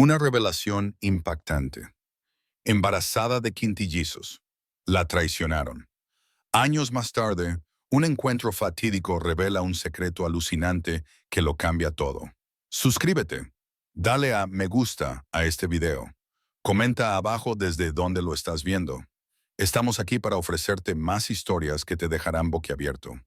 Una revelación impactante. Embarazada de quintillizos. La traicionaron. Años más tarde, un encuentro fatídico revela un secreto alucinante que lo cambia todo. Suscríbete. Dale a me gusta a este video. Comenta abajo desde dónde lo estás viendo. Estamos aquí para ofrecerte más historias que te dejarán boquiabierto.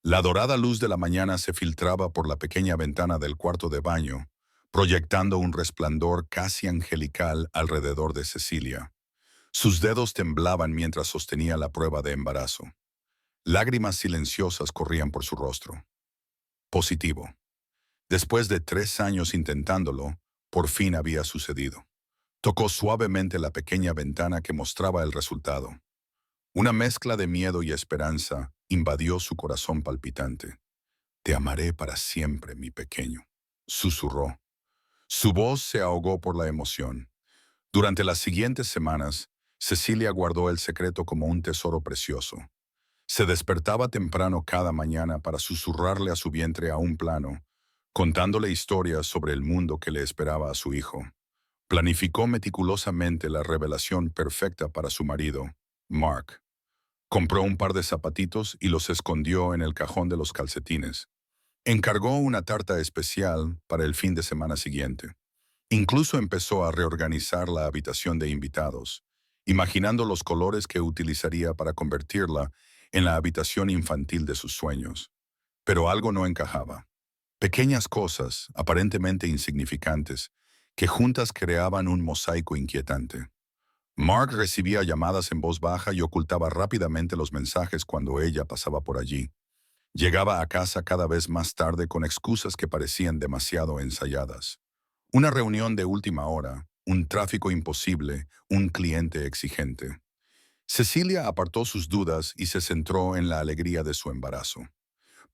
La dorada luz de la mañana se filtraba por la pequeña ventana del cuarto de baño, proyectando un resplandor casi angelical alrededor de Cecilia. Sus dedos temblaban mientras sostenía la prueba de embarazo. Lágrimas silenciosas corrían por su rostro. Positivo. Después de 3 años intentándolo, por fin había sucedido. Tocó suavemente la pequeña ventana que mostraba el resultado. Una mezcla de miedo y esperanza invadió su corazón palpitante. «Te amaré para siempre, mi pequeño», susurró. Su voz se ahogó por la emoción. Durante las siguientes semanas, Cecilia guardó el secreto como un tesoro precioso. Se despertaba temprano cada mañana para susurrarle a su vientre a un plano, contándole historias sobre el mundo que le esperaba a su hijo. Planificó meticulosamente la revelación perfecta para su marido, Mark. Compró un par de zapatitos y los escondió en el cajón de los calcetines. Encargó una tarta especial para el fin de semana siguiente. Incluso empezó a reorganizar la habitación de invitados, imaginando los colores que utilizaría para convertirla en la habitación infantil de sus sueños. Pero algo no encajaba. Pequeñas cosas, aparentemente insignificantes, que juntas creaban un mosaico inquietante. Mark recibía llamadas en voz baja y ocultaba rápidamente los mensajes cuando ella pasaba por allí. Llegaba a casa cada vez más tarde con excusas que parecían demasiado ensayadas. Una reunión de última hora, un tráfico imposible, un cliente exigente. Cecilia apartó sus dudas y se centró en la alegría de su embarazo.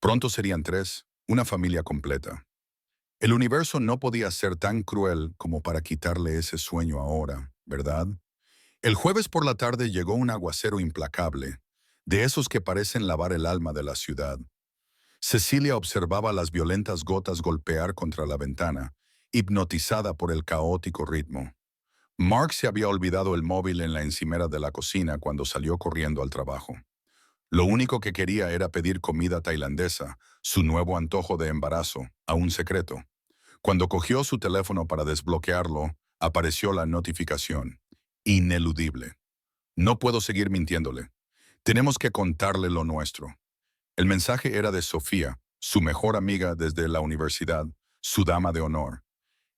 Pronto serían 3, una familia completa. El universo no podía ser tan cruel como para quitarle ese sueño ahora, ¿verdad? El jueves por la tarde llegó un aguacero implacable, de esos que parecen lavar el alma de la ciudad. Cecilia observaba las violentas gotas golpear contra la ventana, hipnotizada por el caótico ritmo. Mark se había olvidado el móvil en la encimera de la cocina cuando salió corriendo al trabajo. Lo único que quería era pedir comida tailandesa, su nuevo antojo de embarazo, a un secreto. Cuando cogió su teléfono para desbloquearlo, apareció la notificación. Ineludible. «No puedo seguir mintiéndole. Tenemos que contarle lo nuestro». El mensaje era de Sofía, su mejor amiga desde la universidad, su dama de honor.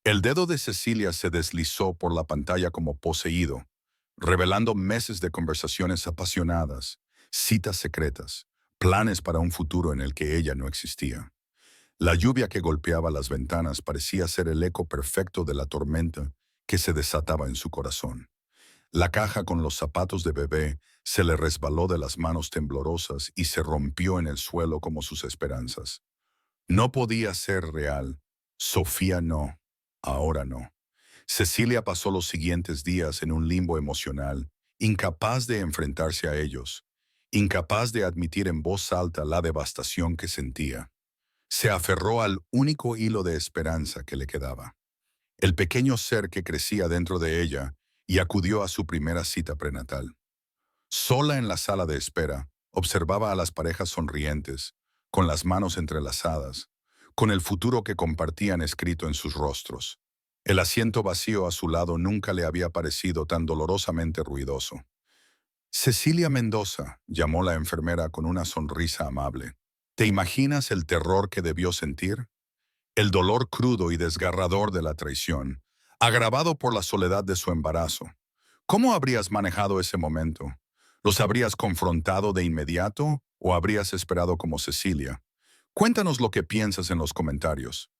El dedo de Cecilia se deslizó por la pantalla como poseído, revelando meses de conversaciones apasionadas, citas secretas, planes para un futuro en el que ella no existía. La lluvia que golpeaba las ventanas parecía ser el eco perfecto de la tormenta que se desataba en su corazón. La caja con los zapatos de bebé se le resbaló de las manos temblorosas y se rompió en el suelo como sus esperanzas. No podía ser real. Sofía no. Ahora no. Cecilia pasó los siguientes días en un limbo emocional, incapaz de enfrentarse a ellos, incapaz de admitir en voz alta la devastación que sentía. Se aferró al único hilo de esperanza que le quedaba, el pequeño ser que crecía dentro de ella, y acudió a su primera cita prenatal. Sola en la sala de espera, observaba a las parejas sonrientes, con las manos entrelazadas, con el futuro que compartían escrito en sus rostros. El asiento vacío a su lado nunca le había parecido tan dolorosamente ruidoso. «Cecilia Mendoza», llamó la enfermera con una sonrisa amable. «¿Te imaginas el terror que debió sentir? El dolor crudo y desgarrador de la traición, agravado por la soledad de su embarazo. ¿Cómo habrías manejado ese momento? ¿Los habrías confrontado de inmediato o habrías esperado como Cecilia? Cuéntanos lo que piensas en los comentarios».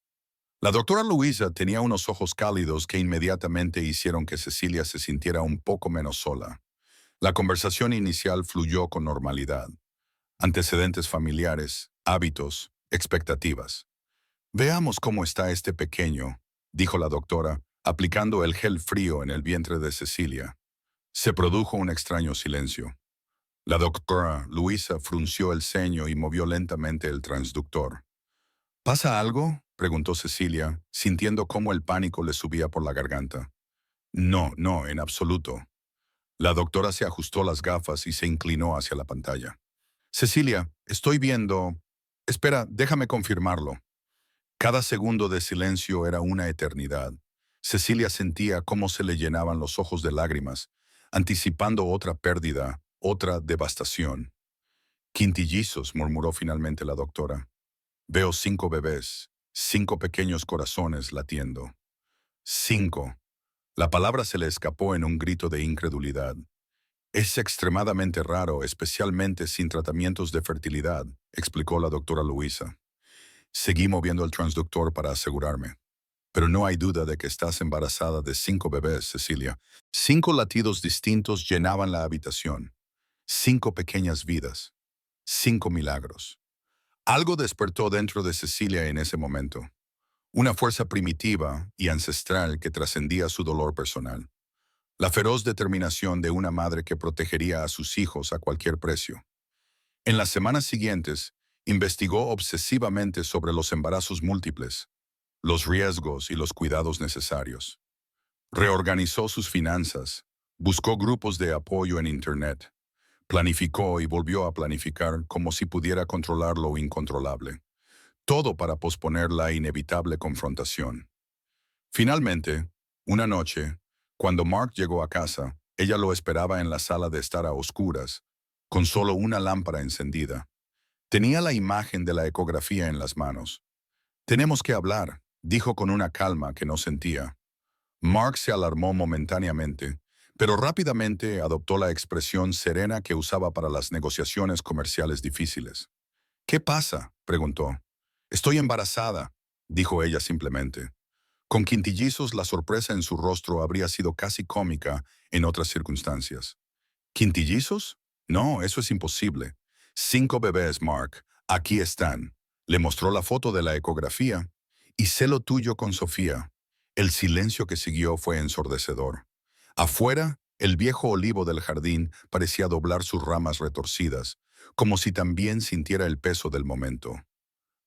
La doctora Luisa tenía unos ojos cálidos que inmediatamente hicieron que Cecilia se sintiera un poco menos sola. La conversación inicial fluyó con normalidad. Antecedentes familiares, hábitos, expectativas. «Veamos cómo está este pequeño», dijo la doctora, aplicando el gel frío en el vientre de Cecilia. Se produjo un extraño silencio. La doctora Luisa frunció el ceño y movió lentamente el transductor. «¿Pasa algo?», preguntó Cecilia, sintiendo cómo el pánico le subía por la garganta. No, no, en absoluto. La doctora se ajustó las gafas y se inclinó hacia la pantalla. Cecilia, estoy viendo... Espera, déjame confirmarlo. Cada segundo de silencio era una eternidad. Cecilia sentía cómo se le llenaban los ojos de lágrimas, anticipando otra pérdida, otra devastación. Quintillizos, murmuró finalmente la doctora. Veo 5 bebés, 5 pequeños corazones latiendo. 5. La palabra se le escapó en un grito de incredulidad. Es extremadamente raro, especialmente sin tratamientos de fertilidad, explicó la doctora Luisa. Seguí moviendo el transductor para asegurarme. Pero no hay duda de que estás embarazada de 5 bebés, Cecilia. 5 latidos distintos llenaban la habitación. 5 pequeñas vidas. 5 milagros. Algo despertó dentro de Cecilia en ese momento. Una fuerza primitiva y ancestral que trascendía su dolor personal. La feroz determinación de una madre que protegería a sus hijos a cualquier precio. En las semanas siguientes, investigó obsesivamente sobre los embarazos múltiples, los riesgos y los cuidados necesarios. Reorganizó sus finanzas, buscó grupos de apoyo en Internet, planificó y volvió a planificar como si pudiera controlar lo incontrolable. Todo para posponer la inevitable confrontación. Finalmente, una noche, cuando Mark llegó a casa, ella lo esperaba en la sala de estar a oscuras, con solo una lámpara encendida. Tenía la imagen de la ecografía en las manos. Tenemos que hablar, dijo con una calma que no sentía. Mark se alarmó momentáneamente, pero rápidamente adoptó la expresión serena que usaba para las negociaciones comerciales difíciles. ¿Qué pasa?, preguntó. Estoy embarazada, dijo ella simplemente. Con quintillizos, la sorpresa en su rostro habría sido casi cómica en otras circunstancias. ¿Quintillizos? No, eso es imposible. 5 bebés, Mark. Aquí están. Le mostró la foto de la ecografía. Y sé lo tuyo con Sofía. El silencio que siguió fue ensordecedor. Afuera, el viejo olivo del jardín parecía doblar sus ramas retorcidas, como si también sintiera el peso del momento.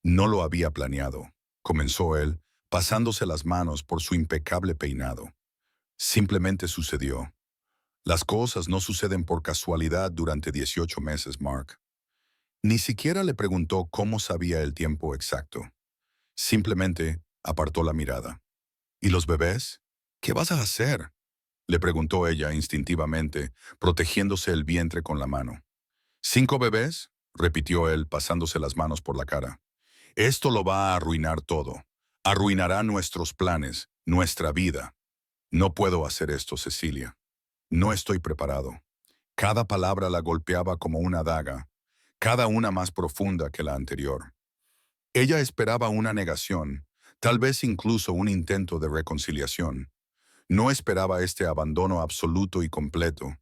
No lo había planeado, comenzó él, pasándose las manos por su impecable peinado. Simplemente sucedió. Las cosas no suceden por casualidad durante 18 meses, Mark. Ni siquiera le preguntó cómo sabía el tiempo exacto. Simplemente apartó la mirada. ¿Y los bebés? ¿Qué vas a hacer?, le preguntó ella instintivamente, protegiéndose el vientre con la mano. ¿5 bebés?, repitió él, pasándose las manos por la cara. Esto lo va a arruinar todo. Arruinará nuestros planes, nuestra vida. No puedo hacer esto, Cecilia. No estoy preparado. Cada palabra la golpeaba como una daga, cada una más profunda que la anterior. Ella esperaba una negación, tal vez incluso un intento de reconciliación. No esperaba este abandono absoluto y completo.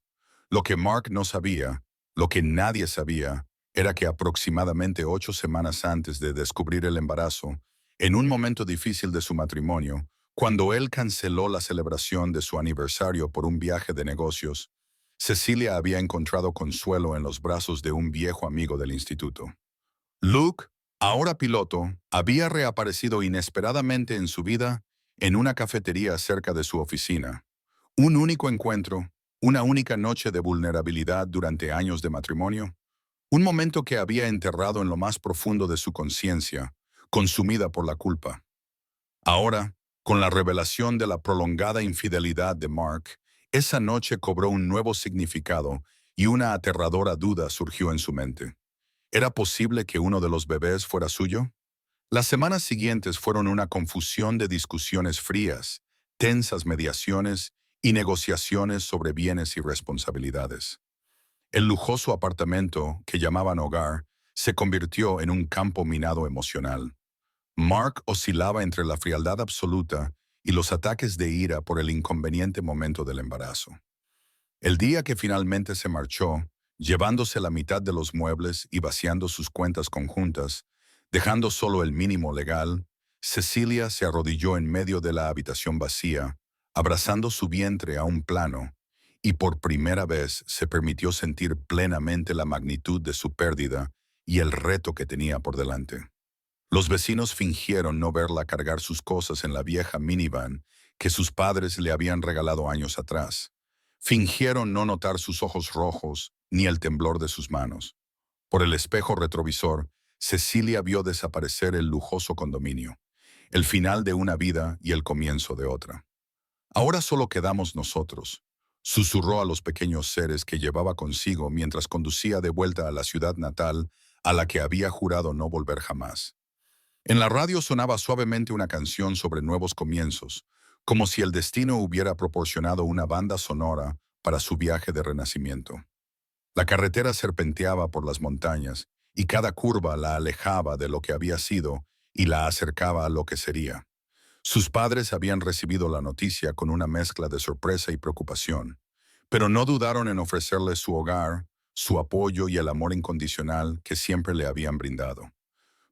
Lo que Mark no sabía, lo que nadie sabía, era que aproximadamente 8 semanas antes de descubrir el embarazo, en un momento difícil de su matrimonio, cuando él canceló la celebración de su aniversario por un viaje de negocios, Cecilia había encontrado consuelo en los brazos de un viejo amigo del instituto. Luke, ahora piloto, había reaparecido inesperadamente en su vida en una cafetería cerca de su oficina. Un único encuentro, una única noche de vulnerabilidad durante años de matrimonio, un momento que había enterrado en lo más profundo de su conciencia, consumida por la culpa. Ahora, con la revelación de la prolongada infidelidad de Mark, esa noche cobró un nuevo significado y una aterradora duda surgió en su mente. ¿Era posible que uno de los bebés fuera suyo? Las semanas siguientes fueron una confusión de discusiones frías, tensas mediaciones y negociaciones sobre bienes y responsabilidades. El lujoso apartamento, que llamaban hogar, se convirtió en un campo minado emocional. Mark oscilaba entre la frialdad absoluta y los ataques de ira por el inconveniente momento del embarazo. El día que finalmente se marchó, llevándose la mitad de los muebles y vaciando sus cuentas conjuntas, dejando solo el mínimo legal, Cecilia se arrodilló en medio de la habitación vacía, abrazando su vientre a un plano, y por primera vez se permitió sentir plenamente la magnitud de su pérdida y el reto que tenía por delante. Los vecinos fingieron no verla cargar sus cosas en la vieja minivan que sus padres le habían regalado años atrás. Fingieron no notar sus ojos rojos ni el temblor de sus manos. Por el espejo retrovisor, Cecilia vio desaparecer el lujoso condominio, el final de una vida y el comienzo de otra. Ahora solo quedamos nosotros, susurró a los pequeños seres que llevaba consigo mientras conducía de vuelta a la ciudad natal a la que había jurado no volver jamás. En la radio sonaba suavemente una canción sobre nuevos comienzos, como si el destino hubiera proporcionado una banda sonora para su viaje de renacimiento. La carretera serpenteaba por las montañas, y cada curva la alejaba de lo que había sido y la acercaba a lo que sería. Sus padres habían recibido la noticia con una mezcla de sorpresa y preocupación, pero no dudaron en ofrecerle su hogar, su apoyo y el amor incondicional que siempre le habían brindado.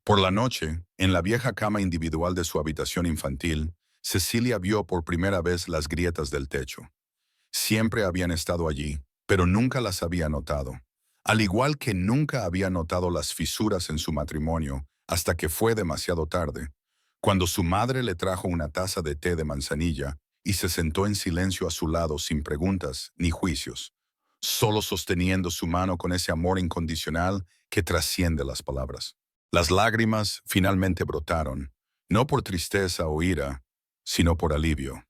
Por la noche, en la vieja cama individual de su habitación infantil, Cecilia vio por primera vez las grietas del techo. Siempre habían estado allí, pero nunca las había notado. Al igual que nunca había notado las fisuras en su matrimonio, hasta que fue demasiado tarde, cuando su madre le trajo una taza de té de manzanilla y se sentó en silencio a su lado sin preguntas ni juicios, solo sosteniendo su mano con ese amor incondicional que trasciende las palabras. Las lágrimas finalmente brotaron, no por tristeza o ira, sino por alivio.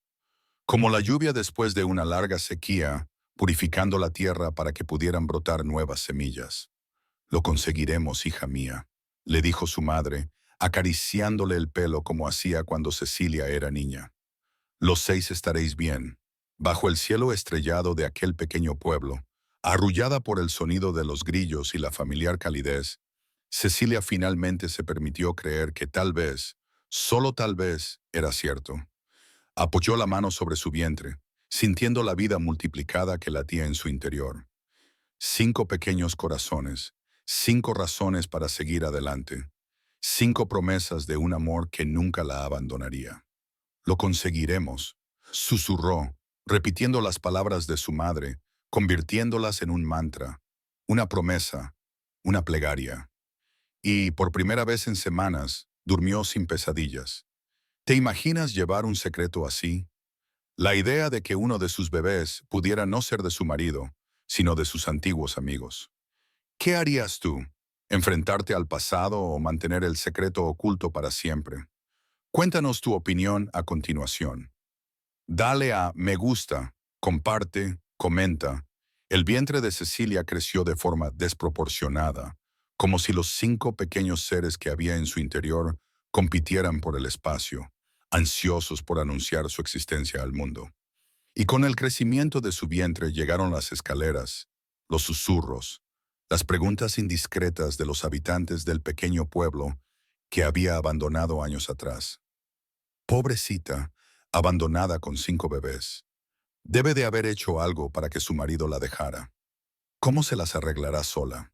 Como la lluvia después de una larga sequía, purificando la tierra para que pudieran brotar nuevas semillas. Lo conseguiremos, hija mía, le dijo su madre, acariciándole el pelo como hacía cuando Cecilia era niña. Los 6 estaréis bien. Bajo el cielo estrellado de aquel pequeño pueblo, arrullada por el sonido de los grillos y la familiar calidez, Cecilia finalmente se permitió creer que tal vez, solo tal vez, era cierto. Apoyó la mano sobre su vientre, sintiendo la vida multiplicada que latía en su interior. 5 pequeños corazones, 5 razones para seguir adelante, 5 promesas de un amor que nunca la abandonaría. Lo conseguiremos, susurró, repitiendo las palabras de su madre, convirtiéndolas en un mantra, una promesa, una plegaria. Y, por primera vez en semanas, durmió sin pesadillas. ¿Te imaginas llevar un secreto así? La idea de que uno de sus bebés pudiera no ser de su marido, sino de sus antiguos amigos. ¿Qué harías tú? ¿Enfrentarte al pasado o mantener el secreto oculto para siempre? Cuéntanos tu opinión a continuación. Dale a me gusta, comparte, comenta. El vientre de Cecilia creció de forma desproporcionada, como si los 5 pequeños seres que había en su interior compitieran por el espacio, ansiosos por anunciar su existencia al mundo. Y con el crecimiento de su vientre llegaron las escaleras, los susurros, las preguntas indiscretas de los habitantes del pequeño pueblo que había abandonado años atrás. Pobrecita, abandonada con 5 bebés. Debe de haber hecho algo para que su marido la dejara. ¿Cómo se las arreglará sola?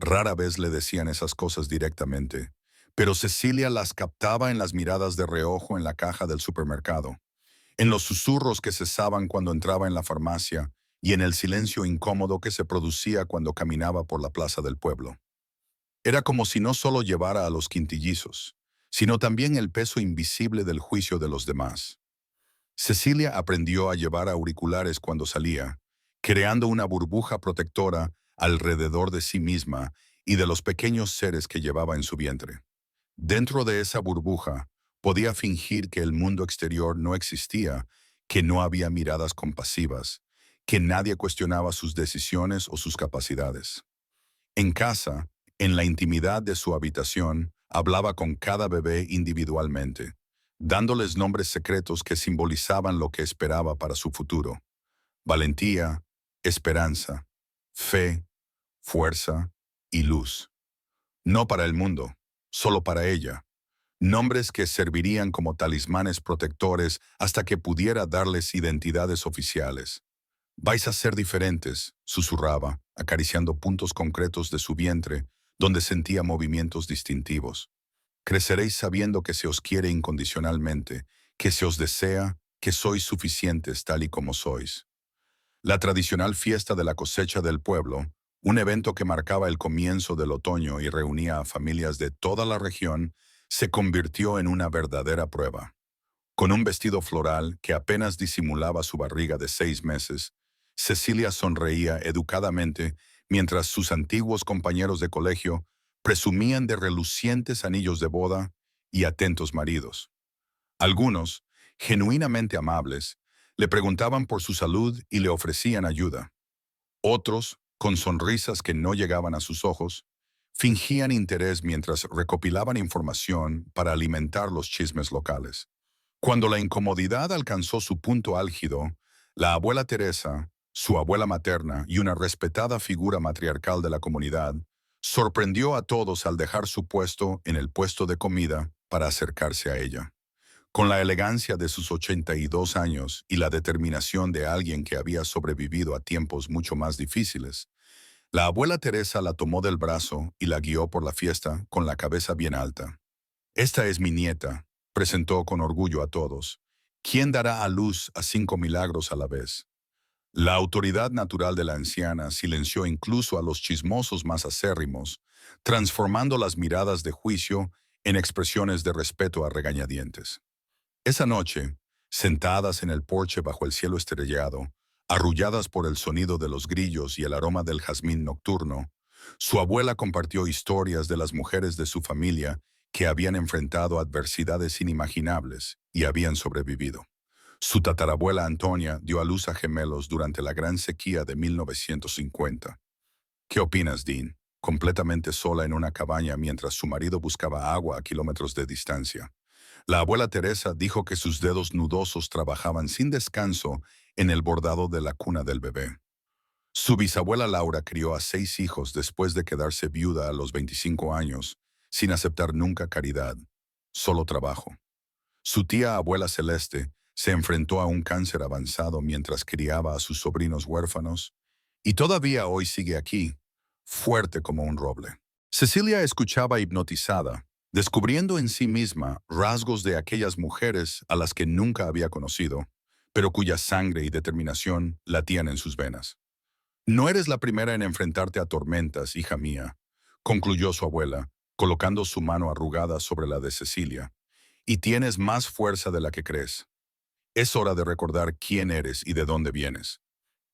Rara vez le decían esas cosas directamente, pero Cecilia las captaba en las miradas de reojo en la caja del supermercado, en los susurros que cesaban cuando entraba en la farmacia y en el silencio incómodo que se producía cuando caminaba por la plaza del pueblo. Era como si no solo llevara a los quintillizos, sino también el peso invisible del juicio de los demás. Cecilia aprendió a llevar auriculares cuando salía, creando una burbuja protectora alrededor de sí misma y de los pequeños seres que llevaba en su vientre. Dentro de esa burbuja, podía fingir que el mundo exterior no existía, que no había miradas compasivas, que nadie cuestionaba sus decisiones o sus capacidades. En casa, en la intimidad de su habitación, hablaba con cada bebé individualmente, dándoles nombres secretos que simbolizaban lo que esperaba para su futuro: valentía, esperanza, fe, fuerza y luz. No para el mundo, solo para ella. Nombres que servirían como talismanes protectores hasta que pudiera darles identidades oficiales. Vais a ser diferentes, susurraba, acariciando puntos concretos de su vientre, donde sentía movimientos distintivos. Creceréis sabiendo que se os quiere incondicionalmente, que se os desea, que sois suficientes tal y como sois. La tradicional fiesta de la cosecha del pueblo, un evento que marcaba el comienzo del otoño y reunía a familias de toda la región, se convirtió en una verdadera prueba. Con un vestido floral que apenas disimulaba su barriga de 6 meses, Cecilia sonreía educadamente mientras sus antiguos compañeros de colegio presumían de relucientes anillos de boda y atentos maridos. Algunos, genuinamente amables, le preguntaban por su salud y le ofrecían ayuda. Otros, con sonrisas que no llegaban a sus ojos, fingían interés mientras recopilaban información para alimentar los chismes locales. Cuando la incomodidad alcanzó su punto álgido, la abuela Teresa, su abuela materna y una respetada figura matriarcal de la comunidad, sorprendió a todos al dejar su puesto en el puesto de comida para acercarse a ella. Con la elegancia de sus 82 años y la determinación de alguien que había sobrevivido a tiempos mucho más difíciles, la abuela Teresa la tomó del brazo y la guió por la fiesta con la cabeza bien alta. «Esta es mi nieta», presentó con orgullo a todos, «quien dará a luz a 5 milagros a la vez». La autoridad natural de la anciana silenció incluso a los chismosos más acérrimos, transformando las miradas de juicio en expresiones de respeto a regañadientes. Esa noche, sentadas en el porche bajo el cielo estrellado, arrulladas por el sonido de los grillos y el aroma del jazmín nocturno, su abuela compartió historias de las mujeres de su familia que habían enfrentado adversidades inimaginables y habían sobrevivido. Su tatarabuela Antonia dio a luz a gemelos durante la gran sequía de 1950. ¿Qué opinas, Dean? Completamente sola en una cabaña mientras su marido buscaba agua a kilómetros de distancia. La abuela Teresa dijo que sus dedos nudosos trabajaban sin descanso en el bordado de la cuna del bebé. Su bisabuela Laura crió a 6 hijos después de quedarse viuda a los 25 años, sin aceptar nunca caridad, solo trabajo. Su tía abuela Celeste se enfrentó a un cáncer avanzado mientras criaba a sus sobrinos huérfanos, y todavía hoy sigue aquí, fuerte como un roble. Cecilia escuchaba hipnotizada, descubriendo en sí misma rasgos de aquellas mujeres a las que nunca había conocido, pero cuya sangre y determinación latían en sus venas. «No eres la primera en enfrentarte a tormentas, hija mía», concluyó su abuela, colocando su mano arrugada sobre la de Cecilia, «y tienes más fuerza de la que crees. Es hora de recordar quién eres y de dónde vienes».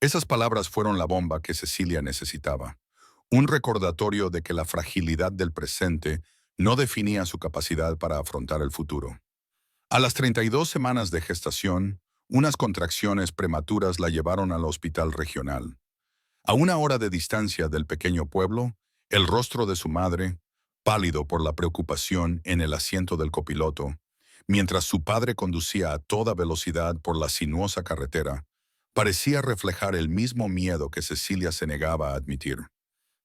Esas palabras fueron la bomba que Cecilia necesitaba, un recordatorio de que la fragilidad del presente no definía su capacidad para afrontar el futuro. A las 32 semanas de gestación, unas contracciones prematuras la llevaron al hospital regional. A 1 hora de distancia del pequeño pueblo, el rostro de su madre, pálido por la preocupación en el asiento del copiloto, mientras su padre conducía a toda velocidad por la sinuosa carretera, parecía reflejar el mismo miedo que Cecilia se negaba a admitir.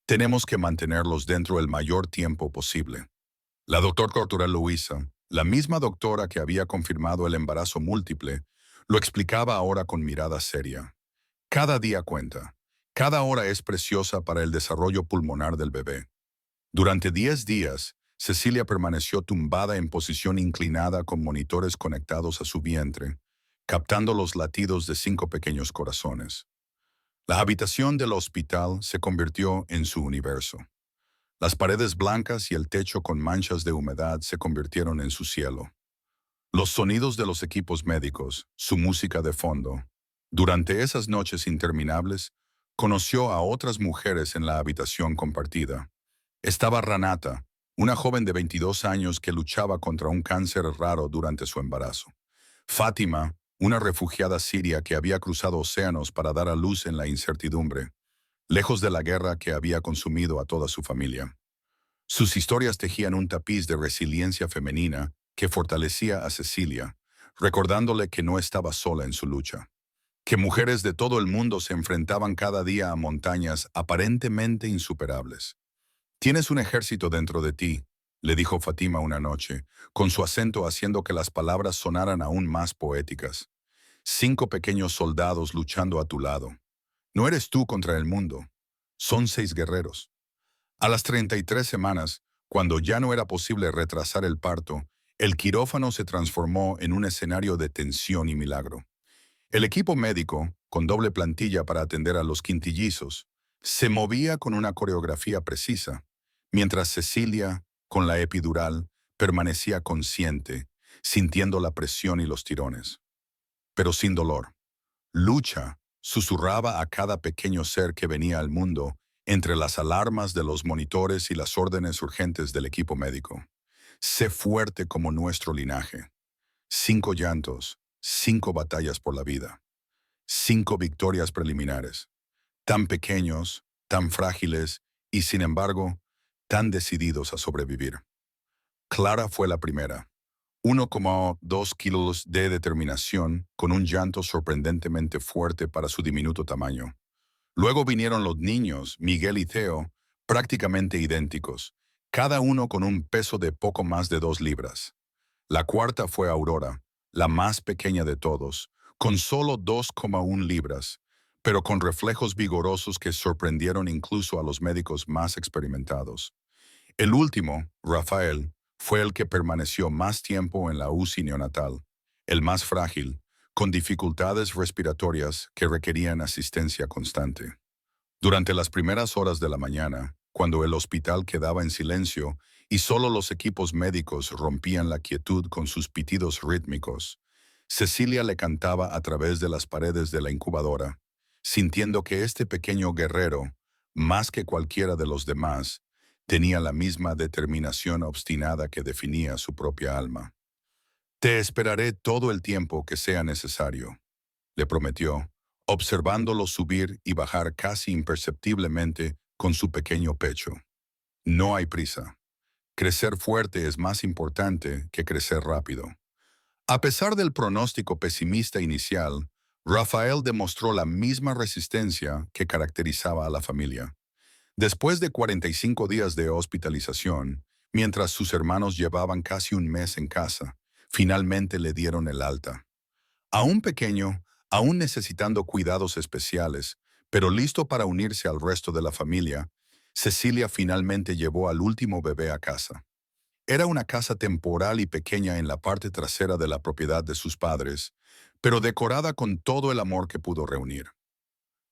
«Tenemos que mantenerlos dentro el mayor tiempo posible». La doctora Luisa, la misma doctora que había confirmado el embarazo múltiple, lo explicaba ahora con mirada seria. «Cada día cuenta. Cada hora es preciosa para el desarrollo pulmonar del bebé». Durante 10 días, Cecilia permaneció tumbada en posición inclinada con monitores conectados a su vientre, captando los latidos de 5 pequeños corazones. La habitación del hospital se convirtió en su universo. Las paredes blancas y el techo con manchas de humedad se convirtieron en su cielo. Los sonidos de los equipos médicos, su música de fondo. Durante esas noches interminables, conoció a otras mujeres en la habitación compartida. Estaba Ranata, una joven de 22 años que luchaba contra un cáncer raro durante su embarazo. Fátima, una refugiada siria que había cruzado océanos para dar a luz en la incertidumbre, lejos de la guerra que había consumido a toda su familia. Sus historias tejían un tapiz de resiliencia femenina que fortalecía a Cecilia, recordándole que no estaba sola en su lucha, que mujeres de todo el mundo se enfrentaban cada día a montañas aparentemente insuperables. «Tienes un ejército dentro de ti», le dijo Fátima una noche, con su acento haciendo que las palabras sonaran aún más poéticas. «5 pequeños soldados luchando a tu lado. No eres tú contra el mundo. Son 6 guerreros». A las 33 semanas, cuando ya no era posible retrasar el parto, el quirófano se transformó en un escenario de tensión y milagro. El equipo médico, con doble plantilla para atender a los quintillizos, se movía con una coreografía precisa, mientras Cecilia, con la epidural, permanecía consciente, sintiendo la presión y los tirones. Pero sin dolor. Lucha susurraba a cada pequeño ser que venía al mundo entre las alarmas de los monitores y las órdenes urgentes del equipo médico. Sé fuerte como nuestro linaje. 5 llantos, 5 batallas por la vida, 5 victorias preliminares. Tan pequeños, tan frágiles y, sin embargo, tan decididos a sobrevivir. Clara fue la primera. 1,2 kilos de determinación con un llanto sorprendentemente fuerte para su diminuto tamaño. Luego vinieron los niños, Miguel y Theo, prácticamente idénticos, cada uno con un peso de poco más de 2 libras. La cuarta fue Aurora, la más pequeña de todos, con solo 2,1 libras, pero con reflejos vigorosos que sorprendieron incluso a los médicos más experimentados. El último, Rafael, fue el que permaneció más tiempo en la UCI neonatal, el más frágil, con dificultades respiratorias que requerían asistencia constante. Durante las primeras horas de la mañana, cuando el hospital quedaba en silencio y solo los equipos médicos rompían la quietud con sus pitidos rítmicos, Cecilia le cantaba a través de las paredes de la incubadora, sintiendo que este pequeño guerrero, más que cualquiera de los demás, tenía la misma determinación obstinada que definía su propia alma. «Te esperaré todo el tiempo que sea necesario», le prometió, observándolo subir y bajar casi imperceptiblemente con su pequeño pecho. No hay prisa. Crecer fuerte es más importante que crecer rápido. A pesar del pronóstico pesimista inicial, Rafael demostró la misma resistencia que caracterizaba a la familia. Después de 45 días de hospitalización, mientras sus hermanos llevaban casi un mes en casa, finalmente le dieron el alta. Aún pequeño, aún necesitando cuidados especiales, pero listo para unirse al resto de la familia, Cecilia finalmente llevó al último bebé a casa. Era una casa temporal y pequeña en la parte trasera de la propiedad de sus padres, pero decorada con todo el amor que pudo reunir.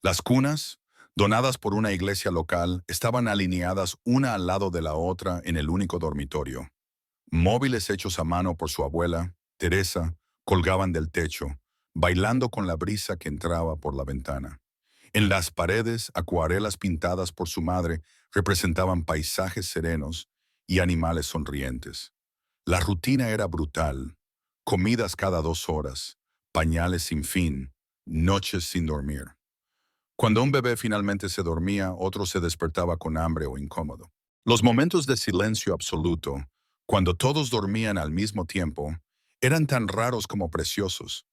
Las cunas, donadas por una iglesia local, estaban alineadas una al lado de la otra en el único dormitorio. Móviles hechos a mano por su abuela, Teresa, colgaban del techo, bailando con la brisa que entraba por la ventana. En las paredes, acuarelas pintadas por su madre representaban paisajes serenos y animales sonrientes. La rutina era brutal: comidas cada 2 horas, pañales sin fin, noches sin dormir. Cuando un bebé finalmente se dormía, otro se despertaba con hambre o incómodo. Los momentos de silencio absoluto, cuando todos dormían al mismo tiempo, eran tan raros como preciosos.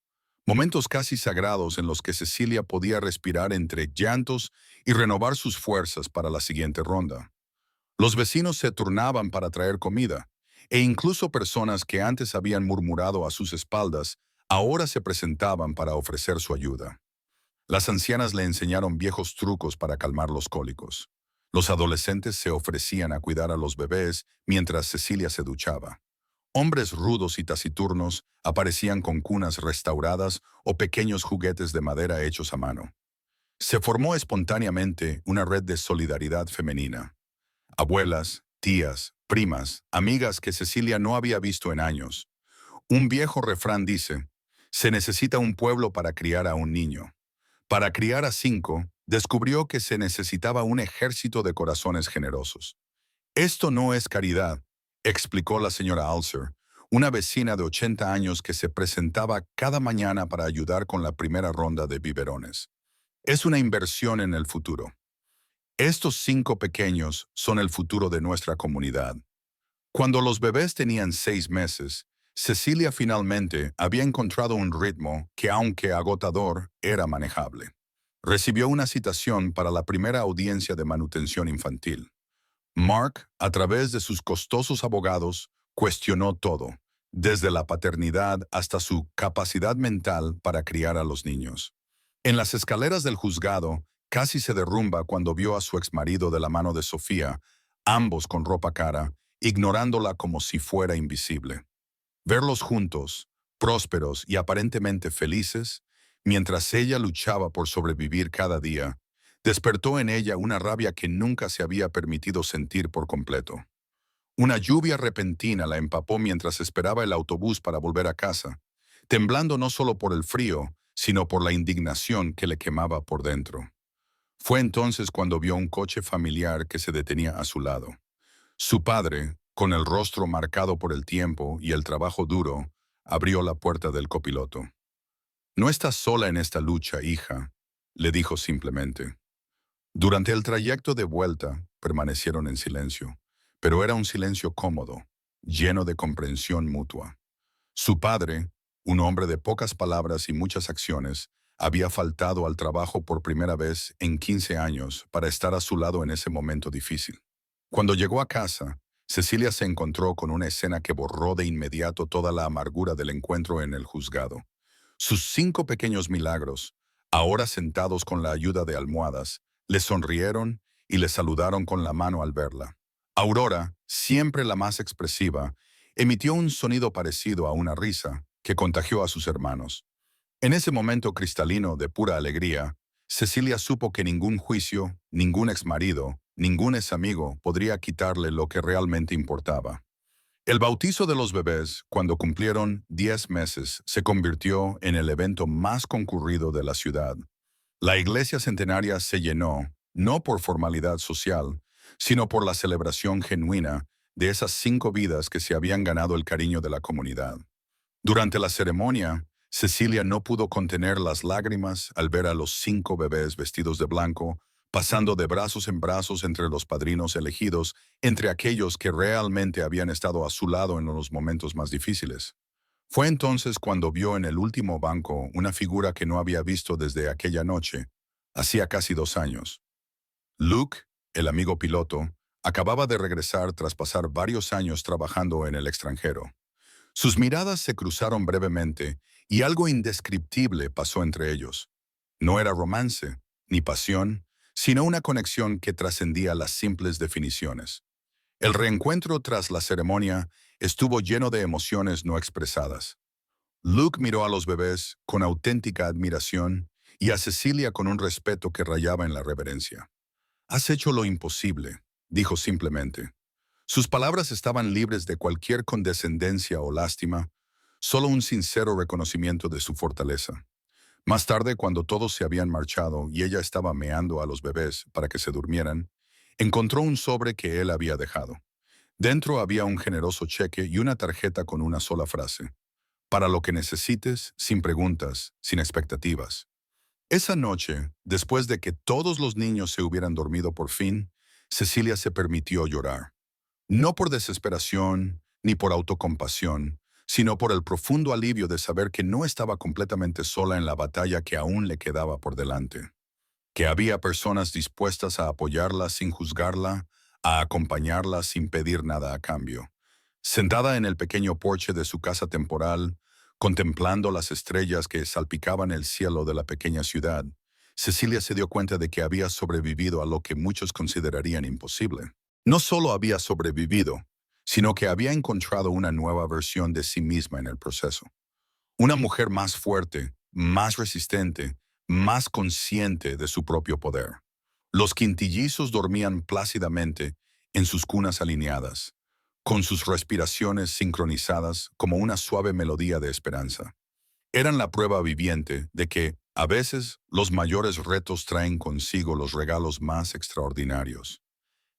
Momentos casi sagrados en los que Cecilia podía respirar entre llantos y renovar sus fuerzas para la siguiente ronda. Los vecinos se turnaban para traer comida, e incluso personas que antes habían murmurado a sus espaldas, ahora se presentaban para ofrecer su ayuda. Las ancianas le enseñaron viejos trucos para calmar los cólicos. Los adolescentes se ofrecían a cuidar a los bebés mientras Cecilia se duchaba. Hombres rudos y taciturnos aparecían con cunas restauradas o pequeños juguetes de madera hechos a mano. Se formó espontáneamente una red de solidaridad femenina. Abuelas, tías, primas, amigas que Cecilia no había visto en años. Un viejo refrán dice: se necesita un pueblo para criar a un niño. Para criar a 5, descubrió que se necesitaba un ejército de corazones generosos. Esto no es caridad, explicó la señora Alser, una vecina de 80 años que se presentaba cada mañana para ayudar con la primera ronda de biberones. Es una inversión en el futuro. Estos 5 pequeños son el futuro de nuestra comunidad. Cuando los bebés tenían 6 meses, Cecilia finalmente había encontrado un ritmo que, aunque agotador, era manejable. Recibió una citación para la primera audiencia de manutención infantil. Mark, a través de sus costosos abogados, cuestionó todo, desde la paternidad hasta su capacidad mental para criar a los niños. En las escaleras del juzgado, casi se derrumba cuando vio a su exmarido de la mano de Sofía, ambos con ropa cara, ignorándola como si fuera invisible. Verlos juntos, prósperos y aparentemente felices, mientras ella luchaba por sobrevivir cada día, despertó en ella una rabia que nunca se había permitido sentir por completo. Una lluvia repentina la empapó mientras esperaba el autobús para volver a casa, temblando no solo por el frío, sino por la indignación que le quemaba por dentro. Fue entonces cuando vio un coche familiar que se detenía a su lado. Su padre, con el rostro marcado por el tiempo y el trabajo duro, abrió la puerta del copiloto. «No estás sola en esta lucha, hija», le dijo simplemente. Durante el trayecto de vuelta, permanecieron en silencio, pero era un silencio cómodo, lleno de comprensión mutua. Su padre, un hombre de pocas palabras y muchas acciones, había faltado al trabajo por primera vez en 15 años para estar a su lado en ese momento difícil. Cuando llegó a casa, Cecilia se encontró con una escena que borró de inmediato toda la amargura del encuentro en el juzgado. Sus 5 pequeños milagros, ahora sentados con la ayuda de almohadas, le sonrieron y le saludaron con la mano al verla. Aurora, siempre la más expresiva, emitió un sonido parecido a una risa que contagió a sus hermanos. En ese momento cristalino de pura alegría, Cecilia supo que ningún juicio, ningún exmarido, ningún examigo podría quitarle lo que realmente importaba. El bautizo de los bebés, cuando cumplieron 10 meses, se convirtió en el evento más concurrido de la ciudad. La iglesia centenaria se llenó, no por formalidad social, sino por la celebración genuina de esas 5 vidas que se habían ganado el cariño de la comunidad. Durante la ceremonia, Cecilia no pudo contener las lágrimas al ver a los 5 bebés vestidos de blanco, pasando de brazos en brazos entre los padrinos elegidos, entre aquellos que realmente habían estado a su lado en los momentos más difíciles. Fue entonces cuando vio en el último banco una figura que no había visto desde aquella noche, hacía casi 2 años. Luke, el amigo piloto, acababa de regresar tras pasar varios años trabajando en el extranjero. Sus miradas se cruzaron brevemente y algo indescriptible pasó entre ellos. No era romance, ni pasión, sino una conexión que trascendía las simples definiciones. El reencuentro tras la ceremonia estuvo lleno de emociones no expresadas. Luke miró a los bebés con auténtica admiración y a Cecilia con un respeto que rayaba en la reverencia. «Has hecho lo imposible», dijo simplemente. Sus palabras estaban libres de cualquier condescendencia o lástima, solo un sincero reconocimiento de su fortaleza. Más tarde, cuando todos se habían marchado y ella estaba meando a los bebés para que se durmieran, encontró un sobre que él había dejado. Dentro había un generoso cheque y una tarjeta con una sola frase: «Para lo que necesites, sin preguntas, sin expectativas». Esa noche, después de que todos los niños se hubieran dormido por fin, Cecilia se permitió llorar. No por desesperación ni por autocompasión, sino por el profundo alivio de saber que no estaba completamente sola en la batalla que aún le quedaba por delante, que había personas dispuestas a apoyarla sin juzgarla, a acompañarla sin pedir nada a cambio. Sentada en el pequeño porche de su casa temporal, contemplando las estrellas que salpicaban el cielo de la pequeña ciudad, Cecilia se dio cuenta de que había sobrevivido a lo que muchos considerarían imposible. No solo había sobrevivido, sino que había encontrado una nueva versión de sí misma en el proceso. Una mujer más fuerte, más resistente, más consciente de su propio poder. Los quintillizos dormían plácidamente en sus cunas alineadas, con sus respiraciones sincronizadas como una suave melodía de esperanza. Eran la prueba viviente de que, a veces, los mayores retos traen consigo los regalos más extraordinarios,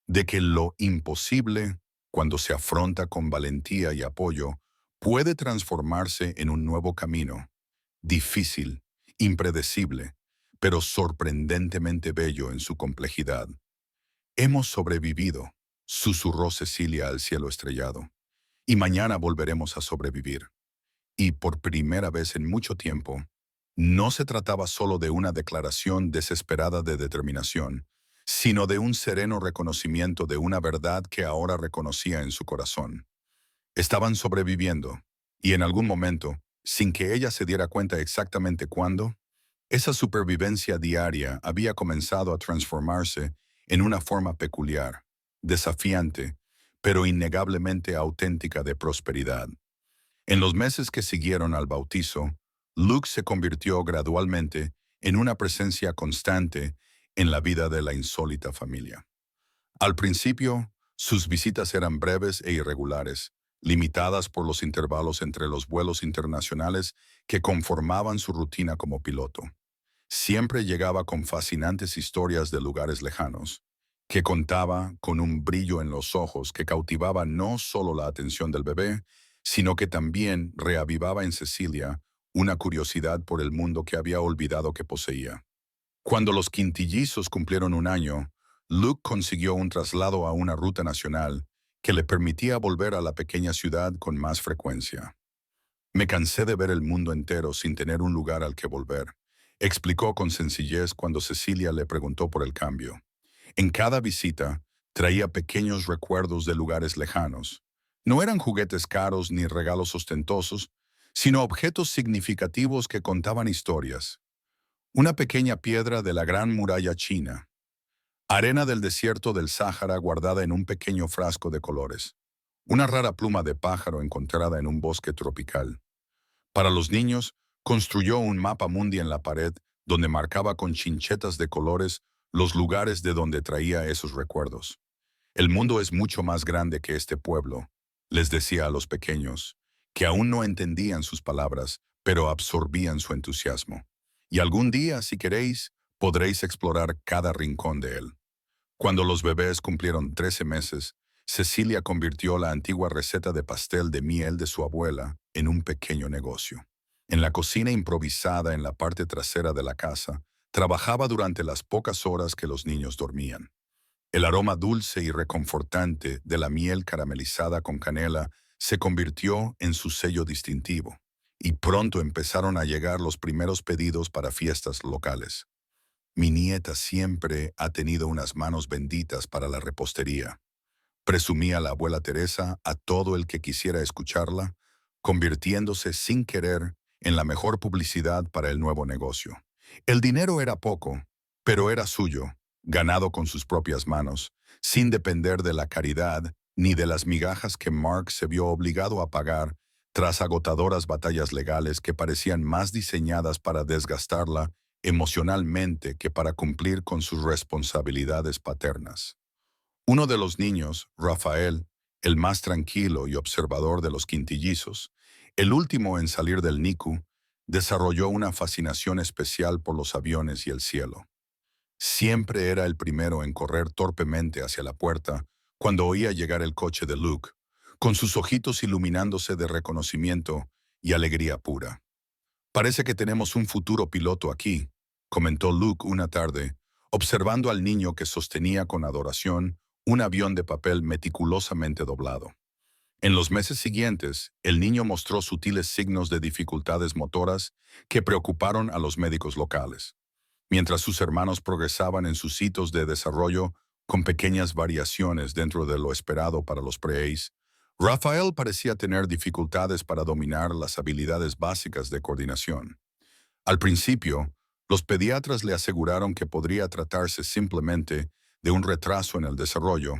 de que lo imposible, cuando se afronta con valentía y apoyo, puede transformarse en un nuevo camino, difícil, impredecible, pero sorprendentemente bello en su complejidad. «Hemos sobrevivido», susurró Cecilia al cielo estrellado, «y mañana volveremos a sobrevivir». Y por primera vez en mucho tiempo, no se trataba solo de una declaración desesperada de determinación, sino de un sereno reconocimiento de una verdad que ahora reconocía en su corazón. Estaban sobreviviendo, y en algún momento, sin que ella se diera cuenta exactamente cuándo, esa supervivencia diaria había comenzado a transformarse en una forma peculiar, desafiante, pero innegablemente auténtica de prosperidad. En los meses que siguieron al bautizo, Luke se convirtió gradualmente en una presencia constante en la vida de la insólita familia. Al principio, Sus visitas eran breves e irregulares, limitadas por los intervalos entre los vuelos internacionales que conformaban su rutina como piloto. Siempre llegaba con fascinantes historias de lugares lejanos, que contaba con un brillo en los ojos que cautivaba no solo la atención del bebé, sino que también reavivaba en Cecilia una curiosidad por el mundo que había olvidado que poseía. Cuando los quintillizos cumplieron un año, Luke consiguió un traslado a una ruta nacional que le permitía volver a la pequeña ciudad con más frecuencia. Me cansé de ver el mundo entero sin tener un lugar al que volver, explicó con sencillez cuando Cecilia le preguntó por el cambio. En cada visita, traía pequeños recuerdos de lugares lejanos. No eran juguetes caros ni regalos ostentosos, sino objetos significativos que contaban historias. Una pequeña piedra de la Gran Muralla China, arena del desierto del Sáhara guardada en un pequeño frasco de colores, una rara pluma de pájaro encontrada en un bosque tropical. Para los niños, construyó un mapa mundi en la pared donde marcaba con chinchetas de colores los lugares de donde traía esos recuerdos. El mundo es mucho más grande que este pueblo, les decía a los pequeños, que aún no entendían sus palabras, pero absorbían su entusiasmo. Y algún día, si queréis, podréis explorar cada rincón de él. Cuando los bebés cumplieron 13 meses, Cecilia convirtió la antigua receta de pastel de miel de su abuela en un pequeño negocio. En la cocina improvisada en la parte trasera de la casa, trabajaba durante las pocas horas que los niños dormían. El aroma dulce y reconfortante de la miel caramelizada con canela se convirtió en su sello distintivo, y pronto empezaron a llegar los primeros pedidos para fiestas locales. Mi nieta siempre ha tenido unas manos benditas para la repostería, presumía la abuela Teresa a todo el que quisiera escucharla, convirtiéndose sin querer en la mejor publicidad para el nuevo negocio. El dinero era poco, pero era suyo, ganado con sus propias manos, sin depender de la caridad ni de las migajas que Mark se vio obligado a pagar tras agotadoras batallas legales que parecían más diseñadas para desgastarla emocionalmente que para cumplir con sus responsabilidades paternas. Uno de los niños, Rafael, el más tranquilo y observador de los quintillizos, el último en salir del NICU, desarrolló una fascinación especial por los aviones y el cielo. Siempre era el primero en correr torpemente hacia la puerta cuando oía llegar el coche de Luke, con sus ojitos iluminándose de reconocimiento y alegría pura. Parece que tenemos un futuro piloto aquí, comentó Luke una tarde, observando al niño que sostenía con adoración un avión de papel meticulosamente doblado. En los meses siguientes, el niño mostró sutiles signos de dificultades motoras que preocuparon a los médicos locales. Mientras sus hermanos progresaban en sus hitos de desarrollo con pequeñas variaciones dentro de lo esperado para los prees, Rafael parecía tener dificultades para dominar las habilidades básicas de coordinación. Al principio, los pediatras le aseguraron que podría tratarse simplemente de un retraso en el desarrollo,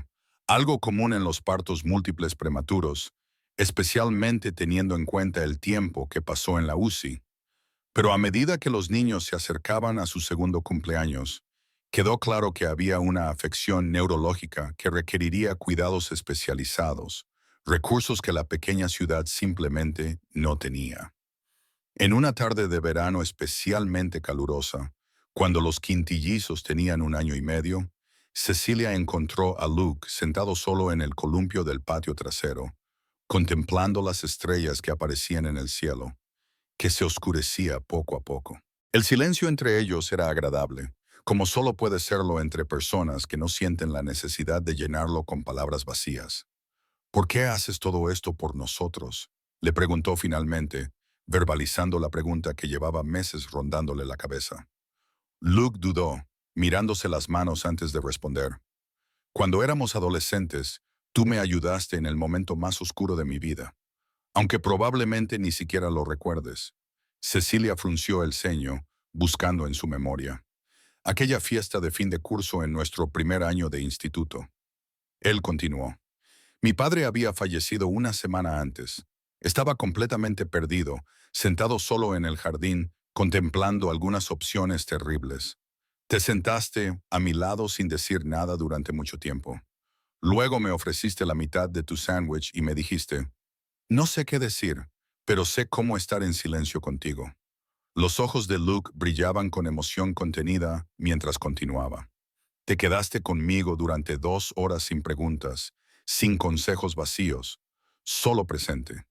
algo común en los partos múltiples prematuros, especialmente teniendo en cuenta el tiempo que pasó en la UCI. Pero a medida que los niños se acercaban a su segundo cumpleaños, quedó claro que había una afección neurológica que requeriría cuidados especializados, recursos que la pequeña ciudad simplemente no tenía. En una tarde de verano especialmente calurosa, cuando los quintillizos tenían 1 año y medio, Cecilia encontró a Luke sentado solo en el columpio del patio trasero, contemplando las estrellas que aparecían en el cielo, que se oscurecía poco a poco. El silencio entre ellos era agradable, como solo puede serlo entre personas que no sienten la necesidad de llenarlo con palabras vacías. ¿Por qué haces todo esto por nosotros?, le preguntó finalmente, verbalizando la pregunta que llevaba meses rondándole la cabeza. Luke dudó, mirándose las manos antes de responder. Cuando éramos adolescentes, tú me ayudaste en el momento más oscuro de mi vida, aunque probablemente ni siquiera lo recuerdes. Cecilia frunció el ceño, buscando en su memoria. Aquella fiesta de fin de curso en nuestro primer año de instituto. Él continuó. Mi padre había fallecido una semana antes. Estaba completamente perdido, sentado solo en el jardín, contemplando algunas opciones terribles. Te sentaste a mi lado sin decir nada durante mucho tiempo. Luego me ofreciste la mitad de tu sándwich y me dijiste, no sé qué decir, pero sé cómo estar en silencio contigo. Los ojos de Luke brillaban con emoción contenida mientras continuaba. Te quedaste conmigo durante 2 horas sin preguntas, sin consejos vacíos, solo presente.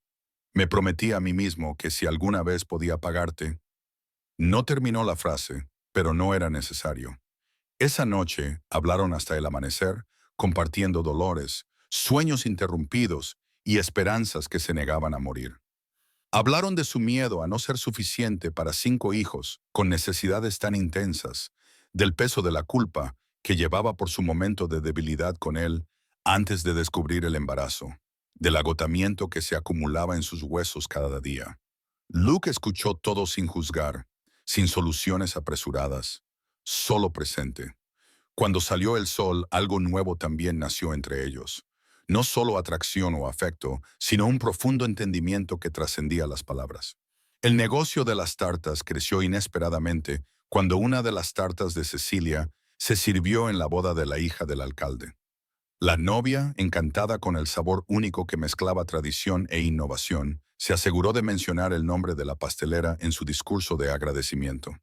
Me prometí a mí mismo que si alguna vez podía pagarte. No terminó la frase, pero no era necesario. Esa noche hablaron hasta el amanecer, compartiendo dolores, sueños interrumpidos y esperanzas que se negaban a morir. Hablaron de su miedo a no ser suficiente para 5 hijos con necesidades tan intensas, del peso de la culpa que llevaba por su momento de debilidad con él antes de descubrir el embarazo, del agotamiento que se acumulaba en sus huesos cada día. Luke escuchó todo sin juzgar, sin soluciones apresuradas, solo presente. Cuando salió el sol, algo nuevo también nació entre ellos. No solo atracción o afecto, sino un profundo entendimiento que trascendía las palabras. El negocio de las tartas creció inesperadamente cuando una de las tartas de Cecilia se sirvió en la boda de la hija del alcalde. La novia, encantada con el sabor único que mezclaba tradición e innovación, se aseguró de mencionar el nombre de la pastelera en su discurso de agradecimiento.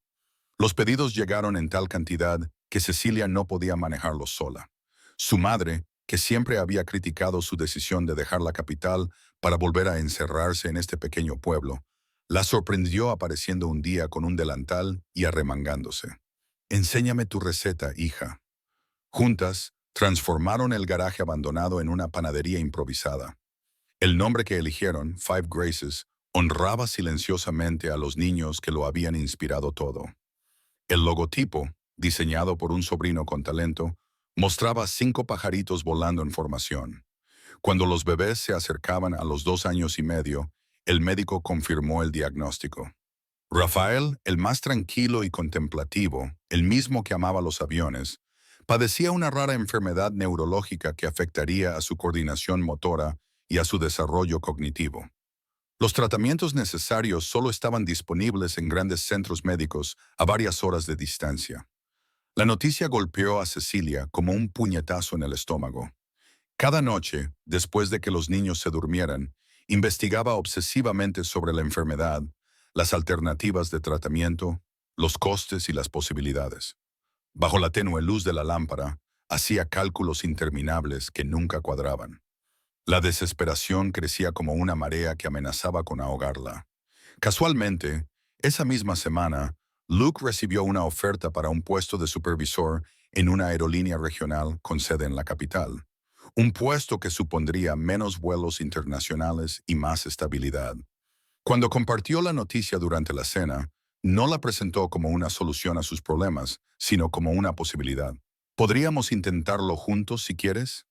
Los pedidos llegaron en tal cantidad que Cecilia no podía manejarlos sola. Su madre, que siempre había criticado su decisión de dejar la capital para volver a encerrarse en este pequeño pueblo, la sorprendió apareciendo un día con un delantal y arremangándose. «Enséñame tu receta, hija». Juntas, transformaron el garaje abandonado en una panadería improvisada. El nombre que eligieron, Five Graces, honraba silenciosamente a los niños que lo habían inspirado todo. El logotipo, diseñado por un sobrino con talento, mostraba 5 pajaritos volando en formación. Cuando los bebés se acercaban a los 2 años y medio, el médico confirmó el diagnóstico. Rafael, el más tranquilo y contemplativo, el mismo que amaba los aviones, padecía una rara enfermedad neurológica que afectaría a su coordinación motora y a su desarrollo cognitivo. Los tratamientos necesarios solo estaban disponibles en grandes centros médicos a varias horas de distancia. La noticia golpeó a Cecilia como un puñetazo en el estómago. Cada noche, después de que los niños se durmieran, investigaba obsesivamente sobre la enfermedad, las alternativas de tratamiento, los costes y las posibilidades. Bajo la tenue luz de la lámpara, hacía cálculos interminables que nunca cuadraban. La desesperación crecía como una marea que amenazaba con ahogarla. Casualmente, esa misma semana, Luke recibió una oferta para un puesto de supervisor en una aerolínea regional con sede en la capital. Un puesto que supondría menos vuelos internacionales y más estabilidad. Cuando compartió la noticia durante la cena, no la presentó como una solución a sus problemas, sino como una posibilidad. ¿Podríamos intentarlo juntos si quieres?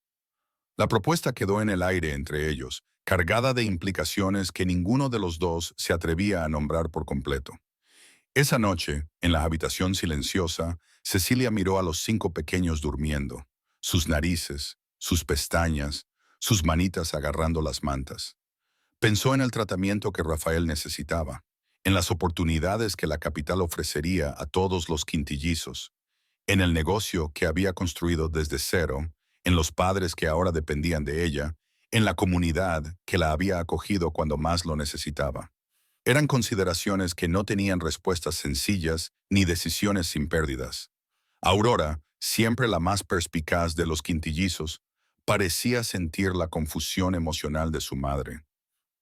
La propuesta quedó en el aire entre ellos, cargada de implicaciones que ninguno de los dos se atrevía a nombrar por completo. Esa noche, en la habitación silenciosa, Cecilia miró a los 5 pequeños durmiendo, sus narices, sus pestañas, sus manitas agarrando las mantas. Pensó en el tratamiento que Rafael necesitaba, en las oportunidades que la capital ofrecería a todos los quintillizos, en el negocio que había construido desde cero, en los padres que ahora dependían de ella, en la comunidad que la había acogido cuando más lo necesitaba. Eran consideraciones que no tenían respuestas sencillas ni decisiones sin pérdidas. Aurora, siempre la más perspicaz de los quintillizos, parecía sentir la confusión emocional de su madre.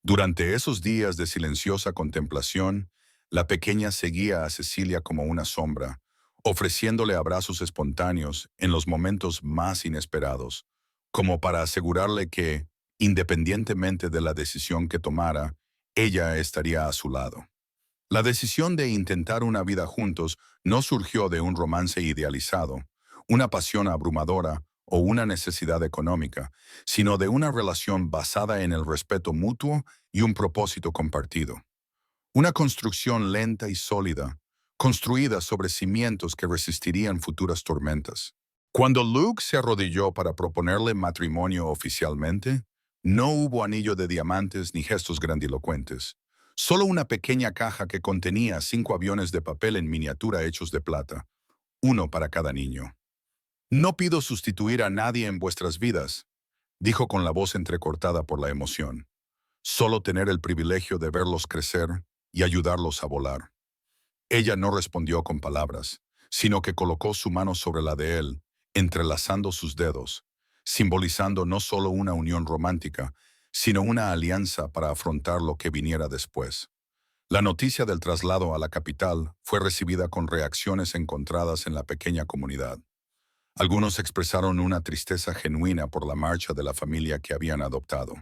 Durante esos días de silenciosa contemplación, la pequeña seguía a Cecilia como una sombra, ofreciéndole abrazos espontáneos en los momentos más inesperados, como para asegurarle que, independientemente de la decisión que tomara, ella estaría a su lado. La decisión de intentar una vida juntos no surgió de un romance idealizado, una pasión abrumadora o una necesidad económica, sino de una relación basada en el respeto mutuo y un propósito compartido. Una construcción lenta y sólida, construida sobre cimientos que resistirían futuras tormentas. Cuando Luke se arrodilló para proponerle matrimonio oficialmente, no hubo anillo de diamantes ni gestos grandilocuentes. Solo una pequeña caja que contenía 5 aviones de papel en miniatura hechos de plata, uno para cada niño. No pido sustituir a nadie en vuestras vidas, dijo con la voz entrecortada por la emoción. Solo tener el privilegio de verlos crecer y ayudarlos a volar. Ella no respondió con palabras, sino que colocó su mano sobre la de él, entrelazando sus dedos, simbolizando no solo una unión romántica, sino una alianza para afrontar lo que viniera después. La noticia del traslado a la capital fue recibida con reacciones encontradas en la pequeña comunidad. Algunos expresaron una tristeza genuina por la marcha de la familia que habían adoptado.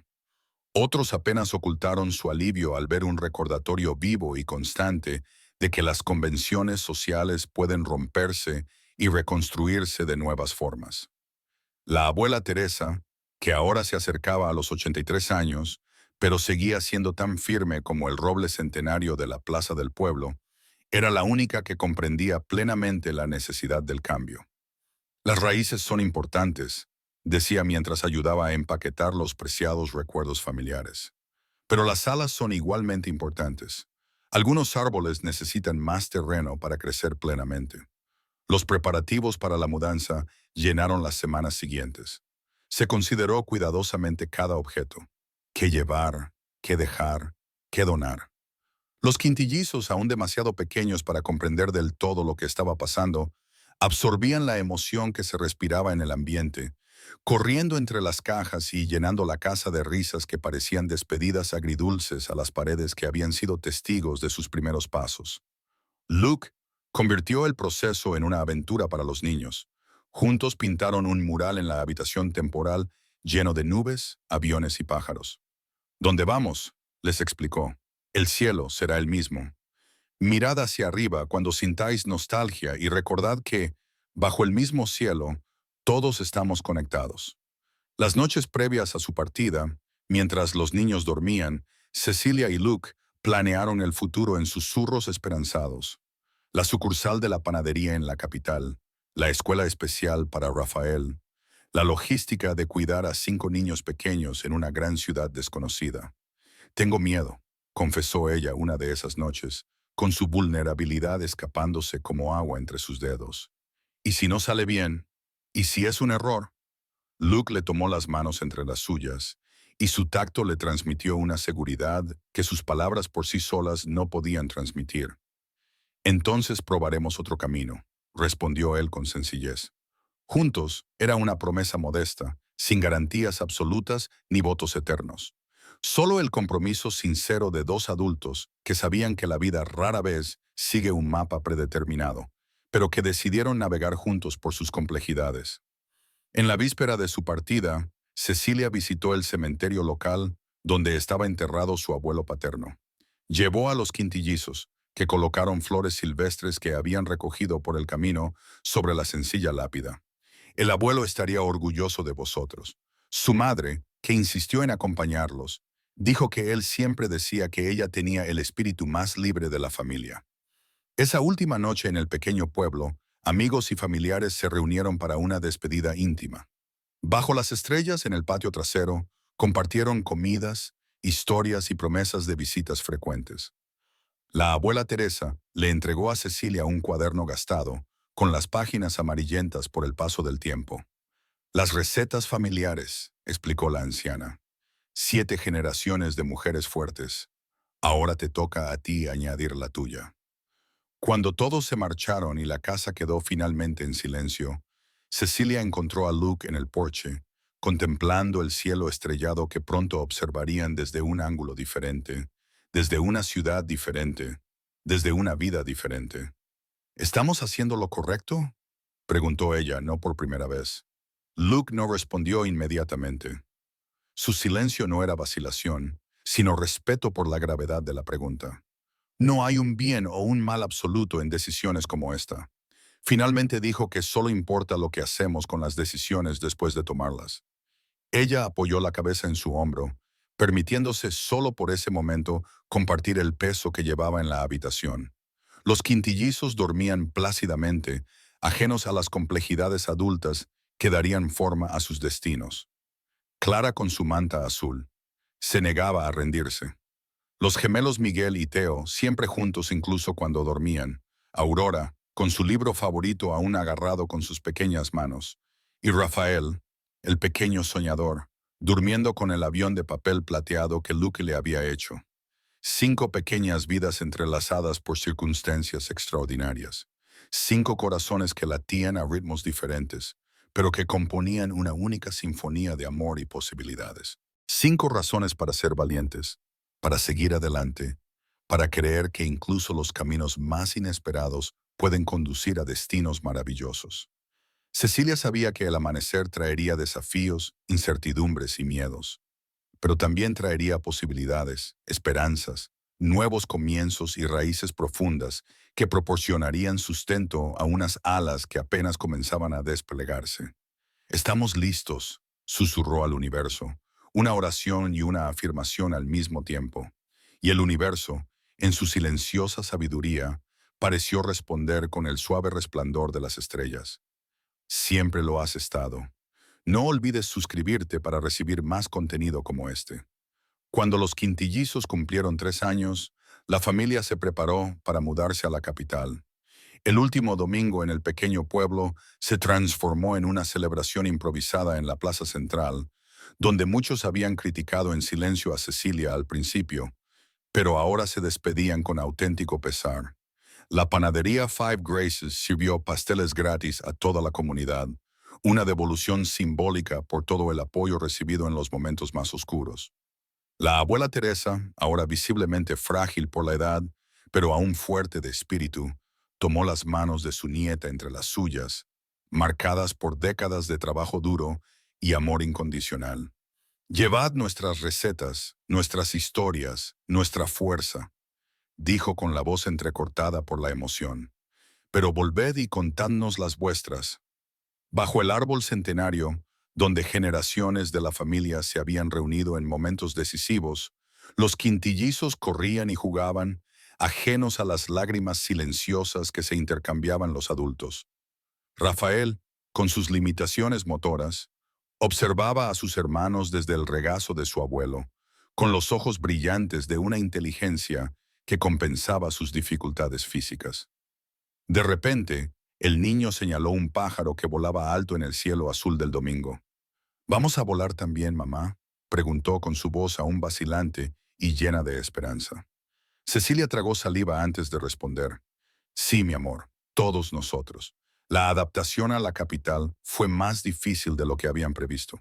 Otros apenas ocultaron su alivio al ver un recordatorio vivo y constante de que las convenciones sociales pueden romperse y reconstruirse de nuevas formas. La abuela Teresa, que ahora se acercaba a los 83 años, pero seguía siendo tan firme como el roble centenario de la Plaza del Pueblo, era la única que comprendía plenamente la necesidad del cambio. Las raíces son importantes, decía mientras ayudaba a empaquetar los preciados recuerdos familiares. Pero las alas son igualmente importantes. Algunos árboles necesitan más terreno para crecer plenamente. Los preparativos para la mudanza llenaron las semanas siguientes. Se consideró cuidadosamente cada objeto. Qué llevar, qué dejar, qué donar. Los quintillizos, aún demasiado pequeños para comprender del todo lo que estaba pasando, absorbían la emoción que se respiraba en el ambiente, corriendo entre las cajas y llenando la casa de risas que parecían despedidas agridulces a las paredes que habían sido testigos de sus primeros pasos. Luke convirtió el proceso en una aventura para los niños. Juntos pintaron un mural en la habitación temporal lleno de nubes, aviones y pájaros. «¿Dónde vamos?», les explicó. «El cielo será el mismo. Mirad hacia arriba cuando sintáis nostalgia y recordad que, bajo el mismo cielo, todos estamos conectados». Las noches previas a su partida, mientras los niños dormían, Cecilia y Luke planearon el futuro en susurros esperanzados. La sucursal de la panadería en la capital, la escuela especial para Rafael, la logística de cuidar a 5 niños pequeños en una gran ciudad desconocida. «Tengo miedo», confesó ella una de esas noches, con su vulnerabilidad escapándose como agua entre sus dedos. «¿Y si no sale bien? ¿Y si es un error?». Luke le tomó las manos entre las suyas, y su tacto le transmitió una seguridad que sus palabras por sí solas no podían transmitir. «Entonces probaremos otro camino», respondió él con sencillez. Juntos era una promesa modesta, sin garantías absolutas ni votos eternos. Solo el compromiso sincero de 2 adultos que sabían que la vida rara vez sigue un mapa predeterminado, pero que decidieron navegar juntos por sus complejidades. En la víspera de su partida, Cecilia visitó el cementerio local donde estaba enterrado su abuelo paterno. Llevó a los quintillizos, que colocaron flores silvestres que habían recogido por el camino sobre la sencilla lápida. «El abuelo estaría orgulloso de vosotros». Su madre, que insistió en acompañarlos, dijo que él siempre decía que ella tenía el espíritu más libre de la familia. Esa última noche en el pequeño pueblo, amigos y familiares se reunieron para una despedida íntima. Bajo las estrellas en el patio trasero, compartieron comidas, historias y promesas de visitas frecuentes. La abuela Teresa le entregó a Cecilia un cuaderno gastado, con las páginas amarillentas por el paso del tiempo. «Las recetas familiares», explicó la anciana. «7 generaciones de mujeres fuertes. Ahora te toca a ti añadir la tuya». Cuando todos se marcharon y la casa quedó finalmente en silencio, Cecilia encontró a Luke en el porche, contemplando el cielo estrellado que pronto observarían desde un ángulo diferente, desde una ciudad diferente, desde una vida diferente. «¿Estamos haciendo lo correcto?», preguntó ella, no por primera vez. Luke no respondió inmediatamente. Su silencio no era vacilación, sino respeto por la gravedad de la pregunta. «No hay un bien o un mal absoluto en decisiones como esta». Finalmente dijo que solo importa lo que hacemos con las decisiones después de tomarlas. Ella apoyó la cabeza en su hombro, permitiéndose solo por ese momento compartir el peso que llevaba en la habitación. Los quintillizos dormían plácidamente, ajenos a las complejidades adultas que darían forma a sus destinos. Clara, con su manta azul, se negaba a rendirse. Los gemelos Miguel y Teo, siempre juntos incluso cuando dormían, Aurora, con su libro favorito aún agarrado con sus pequeñas manos, y Rafael, el pequeño soñador, durmiendo con el avión de papel plateado que Luke le había hecho. 5 pequeñas vidas entrelazadas por circunstancias extraordinarias. 5 corazones que latían a ritmos diferentes, pero que componían una única sinfonía de amor y posibilidades. 5 razones para ser valientes, para seguir adelante, para creer que incluso los caminos más inesperados pueden conducir a destinos maravillosos. Cecilia sabía que el amanecer traería desafíos, incertidumbres y miedos, pero también traería posibilidades, esperanzas, nuevos comienzos y raíces profundas que proporcionarían sustento a unas alas que apenas comenzaban a desplegarse. Estamos listos, susurró al universo, una oración y una afirmación al mismo tiempo. Y el universo, en su silenciosa sabiduría, pareció responder con el suave resplandor de las estrellas. Siempre lo has estado. No olvides suscribirte para recibir más contenido como este. Cuando los quintillizos cumplieron 3 años, la familia se preparó para mudarse a la capital. El último domingo en el pequeño pueblo se transformó en una celebración improvisada en la plaza central, donde muchos habían criticado en silencio a Cecilia al principio, pero ahora se despedían con auténtico pesar. La panadería Five Graces sirvió pasteles gratis a toda la comunidad, una devolución simbólica por todo el apoyo recibido en los momentos más oscuros. La abuela Teresa, ahora visiblemente frágil por la edad, pero aún fuerte de espíritu, tomó las manos de su nieta entre las suyas, marcadas por décadas de trabajo duro y amor incondicional. Llevad nuestras recetas, nuestras historias, nuestra fuerza, dijo con la voz entrecortada por la emoción. Pero volved y contadnos las vuestras. Bajo el árbol centenario, donde generaciones de la familia se habían reunido en momentos decisivos, los quintillizos corrían y jugaban, ajenos a las lágrimas silenciosas que se intercambiaban los adultos. Rafael, con sus limitaciones motoras, observaba a sus hermanos desde el regazo de su abuelo, con los ojos brillantes de una inteligencia que compensaba sus dificultades físicas. De repente, el niño señaló un pájaro que volaba alto en el cielo azul del domingo. ¿Vamos a volar también, mamá?, preguntó con su voz aún vacilante y llena de esperanza. Cecilia tragó saliva antes de responder. Sí, mi amor, todos nosotros. La adaptación a la capital fue más difícil de lo que habían previsto.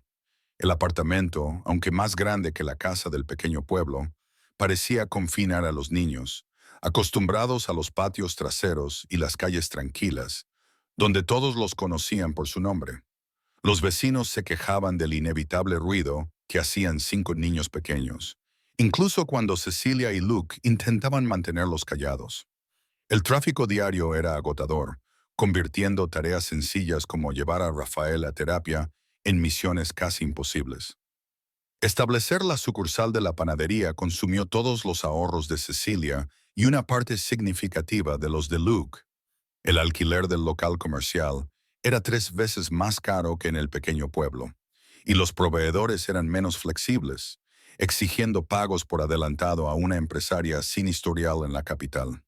El apartamento, aunque más grande que la casa del pequeño pueblo, parecía confinar a los niños, acostumbrados a los patios traseros y las calles tranquilas, donde todos los conocían por su nombre. Los vecinos se quejaban del inevitable ruido que hacían 5 niños pequeños, incluso cuando Cecilia y Luke intentaban mantenerlos callados. El tráfico diario era agotador, convirtiendo tareas sencillas como llevar a Rafael a terapia en misiones casi imposibles. Establecer la sucursal de la panadería consumió todos los ahorros de Cecilia y una parte significativa de los de Luke. El alquiler del local comercial era 3 veces más caro que en el pequeño pueblo, y los proveedores eran menos flexibles, exigiendo pagos por adelantado a una empresaria sin historial en la capital.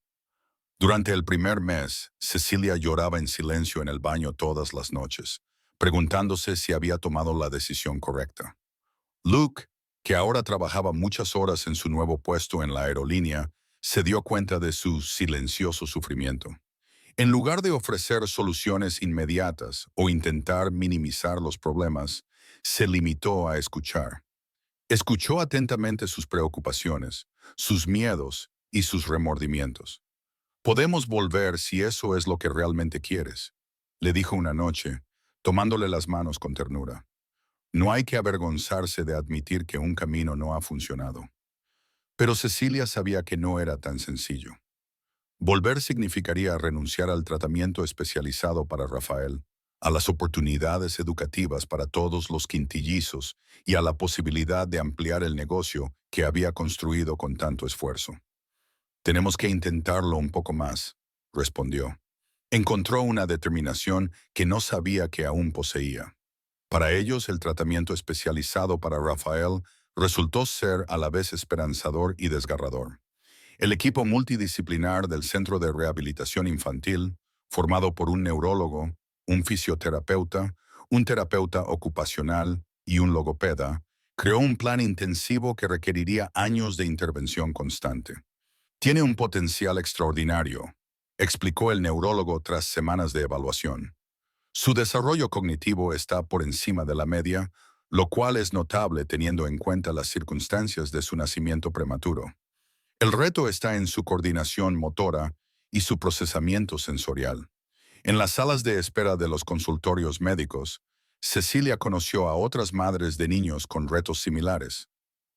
Durante el primer mes, Cecilia lloraba en silencio en el baño todas las noches, preguntándose si había tomado la decisión correcta. Luke, que ahora trabajaba muchas horas en su nuevo puesto en la aerolínea, se dio cuenta de su silencioso sufrimiento. En lugar de ofrecer soluciones inmediatas o intentar minimizar los problemas, se limitó a escuchar. Escuchó atentamente sus preocupaciones, sus miedos y sus remordimientos. «Podemos volver si eso es lo que realmente quieres», le dijo una noche, tomándole las manos con ternura. No hay que avergonzarse de admitir que un camino no ha funcionado. Pero Cecilia sabía que no era tan sencillo. Volver significaría renunciar al tratamiento especializado para Rafael, a las oportunidades educativas para todos los quintillizos y a la posibilidad de ampliar el negocio que había construido con tanto esfuerzo. «Tenemos que intentarlo un poco más», respondió. Encontró una determinación que no sabía que aún poseía. Para ellos, el tratamiento especializado para Rafael resultó ser a la vez esperanzador y desgarrador. El equipo multidisciplinar del Centro de Rehabilitación Infantil, formado por un neurólogo, un fisioterapeuta, un terapeuta ocupacional y un logopeda, creó un plan intensivo que requeriría años de intervención constante. Tiene un potencial extraordinario, explicó el neurólogo tras semanas de evaluación. Su desarrollo cognitivo está por encima de la media, lo cual es notable teniendo en cuenta las circunstancias de su nacimiento prematuro. El reto está en su coordinación motora y su procesamiento sensorial. En las salas de espera de los consultorios médicos, Cecilia conoció a otras madres de niños con retos similares.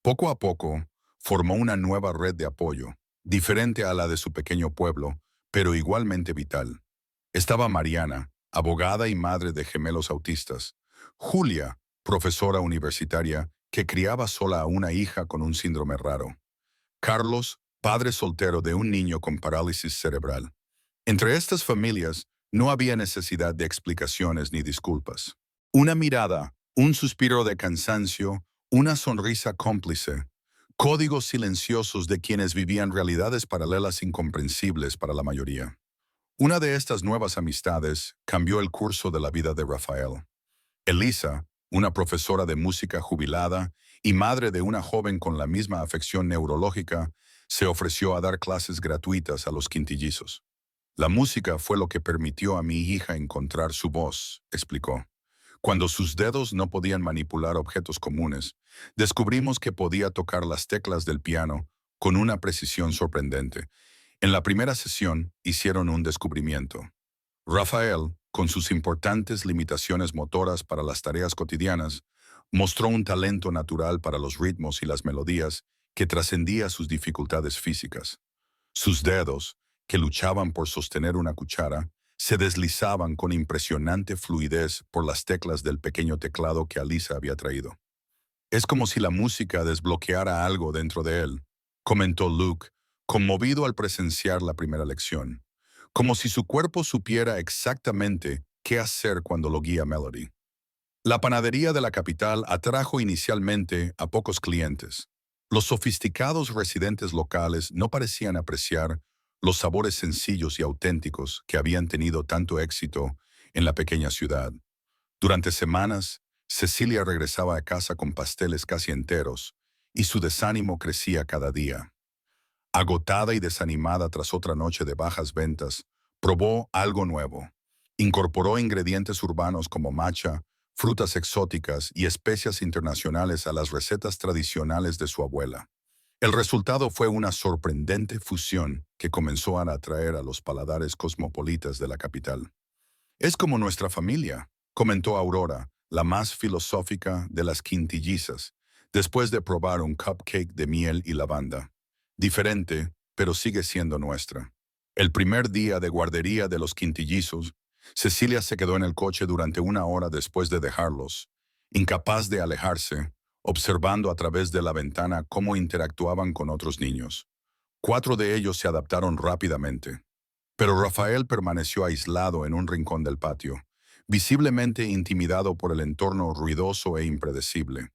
Poco a poco, formó una nueva red de apoyo, diferente a la de su pequeño pueblo, pero igualmente vital. Estaba Mariana, abogada y madre de gemelos autistas; Julia, profesora universitaria, que criaba sola a una hija con un síndrome raro; Carlos, padre soltero de un niño con parálisis cerebral. Entre estas familias no había necesidad de explicaciones ni disculpas. Una mirada, un suspiro de cansancio, una sonrisa cómplice, códigos silenciosos de quienes vivían realidades paralelas incomprensibles para la mayoría. Una de estas nuevas amistades cambió el curso de la vida de Rafael. Elisa, una profesora de música jubilada y madre de una joven con la misma afección neurológica, se ofreció a dar clases gratuitas a los quintillizos. La música fue lo que permitió a mi hija encontrar su voz, explicó. Cuando sus dedos no podían manipular objetos comunes, descubrimos que podía tocar las teclas del piano con una precisión sorprendente. En la primera sesión hicieron un descubrimiento. Rafael, con sus importantes limitaciones motoras para las tareas cotidianas, mostró un talento natural para los ritmos y las melodías que trascendía sus dificultades físicas. Sus dedos, que luchaban por sostener una cuchara, se deslizaban con impresionante fluidez por las teclas del pequeño teclado que Alisa había traído. Es como si la música desbloqueara algo dentro de él, comentó Luke, conmovido al presenciar la primera lección. Como si su cuerpo supiera exactamente qué hacer cuando lo guía Melody. La panadería de la capital atrajo inicialmente a pocos clientes. Los sofisticados residentes locales no parecían apreciar los sabores sencillos y auténticos que habían tenido tanto éxito en la pequeña ciudad. Durante semanas, Cecilia regresaba a casa con pasteles casi enteros, y su desánimo crecía cada día. Agotada y desanimada tras otra noche de bajas ventas, probó algo nuevo. Incorporó ingredientes urbanos como matcha, frutas exóticas y especias internacionales a las recetas tradicionales de su abuela. El resultado fue una sorprendente fusión que comenzó a atraer a los paladares cosmopolitas de la capital. Es como nuestra familia, comentó Aurora, la más filosófica de las quintillizas, después de probar un cupcake de miel y lavanda. Diferente, pero sigue siendo nuestra. El primer día de guardería de los quintillizos, Cecilia se quedó en el coche durante una hora después de dejarlos, incapaz de alejarse, observando a través de la ventana cómo interactuaban con otros niños. 4 de ellos se adaptaron rápidamente, pero Rafael permaneció aislado en un rincón del patio, visiblemente intimidado por el entorno ruidoso e impredecible.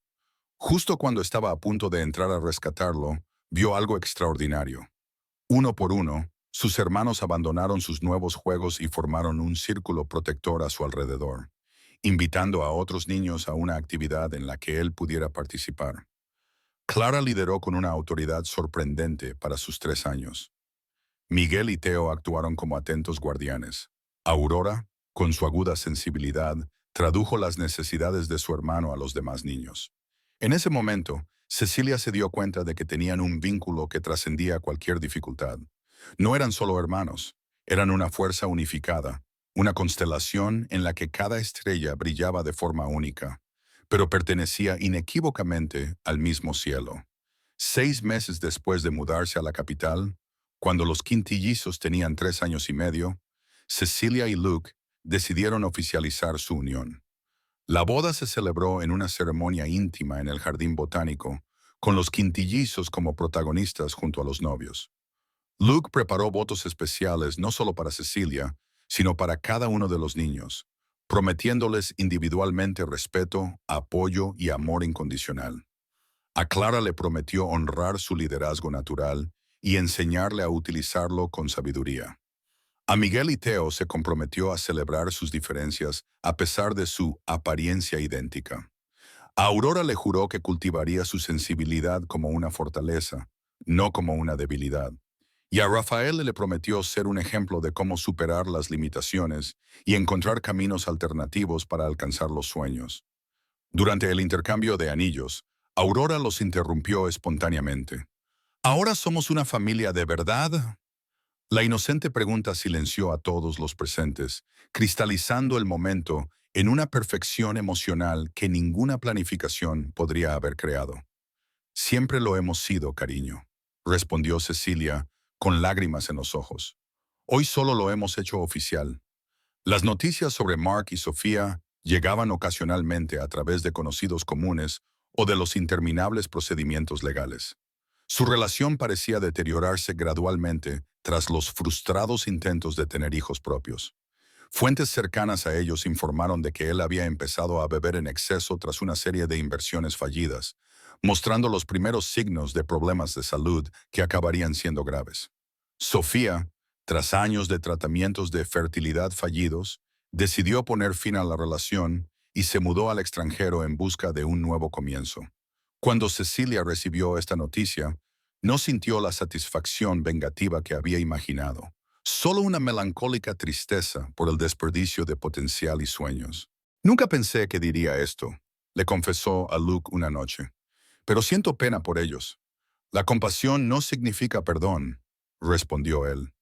Justo cuando estaba a punto de entrar a rescatarlo, vio algo extraordinario. Uno por uno, sus hermanos abandonaron sus nuevos juegos y formaron un círculo protector a su alrededor, invitando a otros niños a una actividad en la que él pudiera participar. Clara lideró con una autoridad sorprendente para sus 3 años. Miguel y Teo actuaron como atentos guardianes. Aurora, con su aguda sensibilidad, tradujo las necesidades de su hermano a los demás niños. En ese momento, Cecilia se dio cuenta de que tenían un vínculo que trascendía cualquier dificultad. No eran solo hermanos, eran una fuerza unificada, una constelación en la que cada estrella brillaba de forma única, pero pertenecía inequívocamente al mismo cielo. 6 meses después de mudarse a la capital, cuando los quintillizos tenían 3 años y medio, Cecilia y Luke decidieron oficializar su unión. La boda se celebró en una ceremonia íntima en el jardín botánico, con los quintillizos como protagonistas junto a los novios. Luke preparó votos especiales no solo para Cecilia, sino para cada uno de los niños, prometiéndoles individualmente respeto, apoyo y amor incondicional. A Clara le prometió honrar su liderazgo natural y enseñarle a utilizarlo con sabiduría. A Miguel y Theo se comprometió a celebrar sus diferencias a pesar de su apariencia idéntica. A Aurora le juró que cultivaría su sensibilidad como una fortaleza, no como una debilidad. Y a Rafael le prometió ser un ejemplo de cómo superar las limitaciones y encontrar caminos alternativos para alcanzar los sueños. Durante el intercambio de anillos, Aurora los interrumpió espontáneamente. ¿Ahora somos una familia de verdad? La inocente pregunta silenció a todos los presentes, cristalizando el momento en una perfección emocional que ninguna planificación podría haber creado. Siempre lo hemos sido, cariño, respondió Cecilia, con lágrimas en los ojos. Hoy solo lo hemos hecho oficial. Las noticias sobre Mark y Sofía llegaban ocasionalmente a través de conocidos comunes o de los interminables procedimientos legales. Su relación parecía deteriorarse gradualmente tras los frustrados intentos de tener hijos propios. Fuentes cercanas a ellos informaron de que él había empezado a beber en exceso tras una serie de inversiones fallidas, mostrando los primeros signos de problemas de salud que acabarían siendo graves. Sofía, tras años de tratamientos de fertilidad fallidos, decidió poner fin a la relación y se mudó al extranjero en busca de un nuevo comienzo. Cuando Cecilia recibió esta noticia, no sintió la satisfacción vengativa que había imaginado, solo una melancólica tristeza por el desperdicio de potencial y sueños. Nunca pensé que diría esto, le confesó a Luke una noche, pero siento pena por ellos. La compasión no significa perdón, respondió él.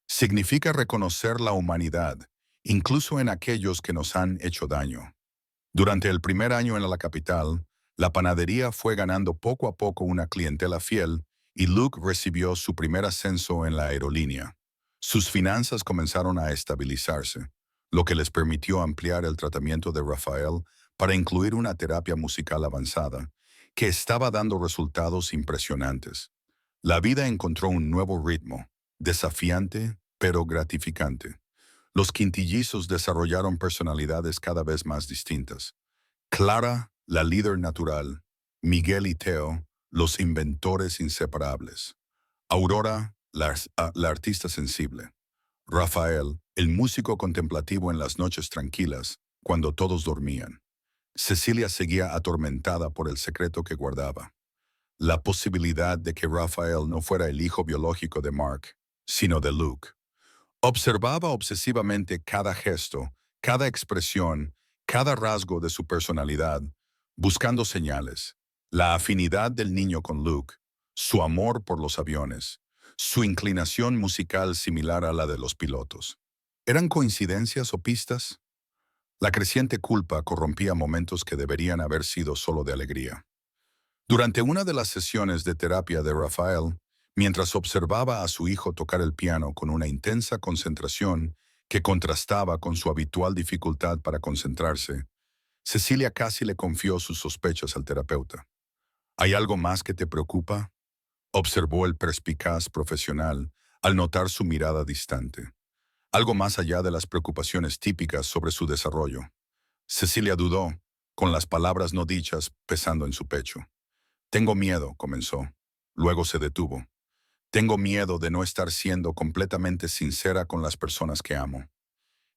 Significa reconocer la humanidad, incluso en aquellos que nos han hecho daño. Durante el primer año en la capital, la panadería fue ganando poco a poco una clientela fiel y Luke recibió su primer ascenso en la aerolínea. Sus finanzas comenzaron a estabilizarse, lo que les permitió ampliar el tratamiento de Rafael para incluir una terapia musical avanzada, que estaba dando resultados impresionantes. La vida encontró un nuevo ritmo, desafiante pero gratificante. Los quintillizos desarrollaron personalidades cada vez más distintas. Clara, la líder natural; Miguel y Theo, los inventores inseparables; Aurora, la artista sensible; Rafael, el músico contemplativo en las noches tranquilas, cuando todos dormían. Cecilia seguía atormentada por el secreto que guardaba. La posibilidad de que Rafael no fuera el hijo biológico de Mark, sino de Luke. Observaba obsesivamente cada gesto, cada expresión, cada rasgo de su personalidad, buscando señales. La afinidad del niño con Luke, su amor por los aviones, su inclinación musical similar a la de los pilotos. ¿Eran coincidencias o pistas? La creciente culpa corrompía momentos que deberían haber sido solo de alegría. Durante una de las sesiones de terapia de Rafael, mientras observaba a su hijo tocar el piano con una intensa concentración que contrastaba con su habitual dificultad para concentrarse, Cecilia casi le confió sus sospechas al terapeuta. ¿Hay algo más que te preocupa?, observó el perspicaz profesional al notar su mirada distante. Algo más allá de las preocupaciones típicas sobre su desarrollo. Cecilia dudó, con las palabras no dichas pesando en su pecho. Tengo miedo, comenzó. Luego se detuvo. Tengo miedo de no estar siendo completamente sincera con las personas que amo.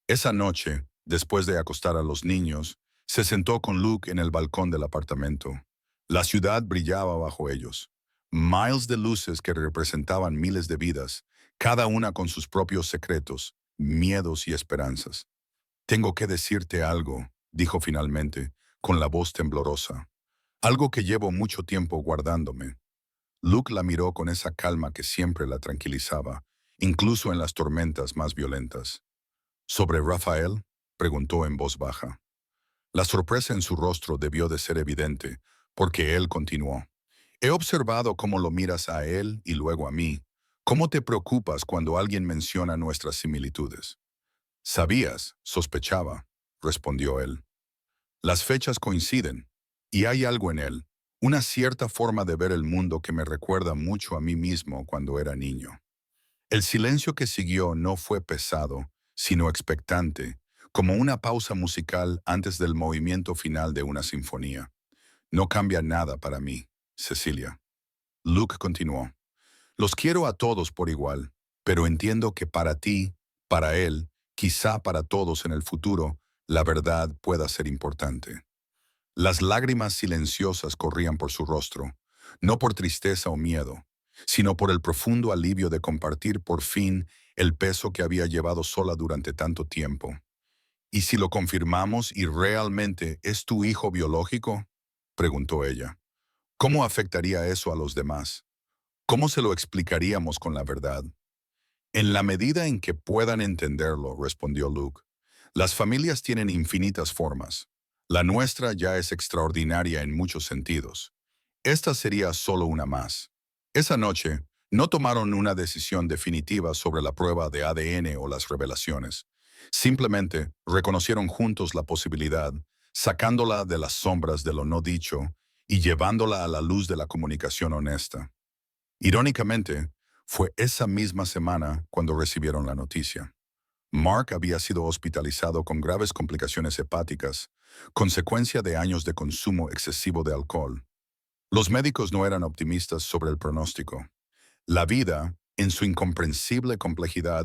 Esa noche, después de acostar a los niños, se sentó con Luke en el balcón del apartamento. La ciudad brillaba bajo ellos. Miles de luces que representaban miles de vidas, cada una con sus propios secretos, miedos y esperanzas. Tengo que decirte algo, dijo finalmente, con la voz temblorosa. Algo que llevo mucho tiempo guardándome. Luke la miró con esa calma que siempre la tranquilizaba, incluso en las tormentas más violentas. ¿Sobre Rafael?, preguntó en voz baja. La sorpresa en su rostro debió de ser evidente, porque él continuó. He observado cómo lo miras a él y luego a mí. ¿Cómo te preocupas cuando alguien menciona nuestras similitudes? Sabías, sospechaba, respondió él. Las fechas coinciden, y hay algo en él, una cierta forma de ver el mundo que me recuerda mucho a mí mismo cuando era niño. El silencio que siguió no fue pesado, sino expectante, como una pausa musical antes del movimiento final de una sinfonía. No cambia nada para mí, Cecilia. Luke continuó. Los quiero a todos por igual, pero entiendo que para ti, Para él, quizá para todos en el futuro, la verdad pueda ser importante. Las lágrimas silenciosas corrían por su rostro, no por tristeza o miedo, sino por el profundo alivio de compartir por fin el peso que había llevado sola durante tanto tiempo. ¿Y si lo confirmamos y realmente es tu hijo biológico? Preguntó ella. ¿Cómo afectaría eso a los demás? ¿Cómo se lo explicaríamos con la verdad? En la medida en que puedan entenderlo, respondió Luke. Las familias tienen infinitas formas. La nuestra ya es extraordinaria en muchos sentidos. Esta sería solo una más. Esa noche, no tomaron una decisión definitiva sobre la prueba de ADN o las revelaciones. Simplemente reconocieron juntos la posibilidad, sacándola de las sombras de lo no dicho y llevándola a la luz de la comunicación honesta. Irónicamente, fue esa misma semana cuando recibieron la noticia. Mark había sido hospitalizado con graves complicaciones hepáticas, consecuencia de años de consumo excesivo de alcohol. Los médicos no eran optimistas sobre el pronóstico. La vida, en su incomprensible complejidad,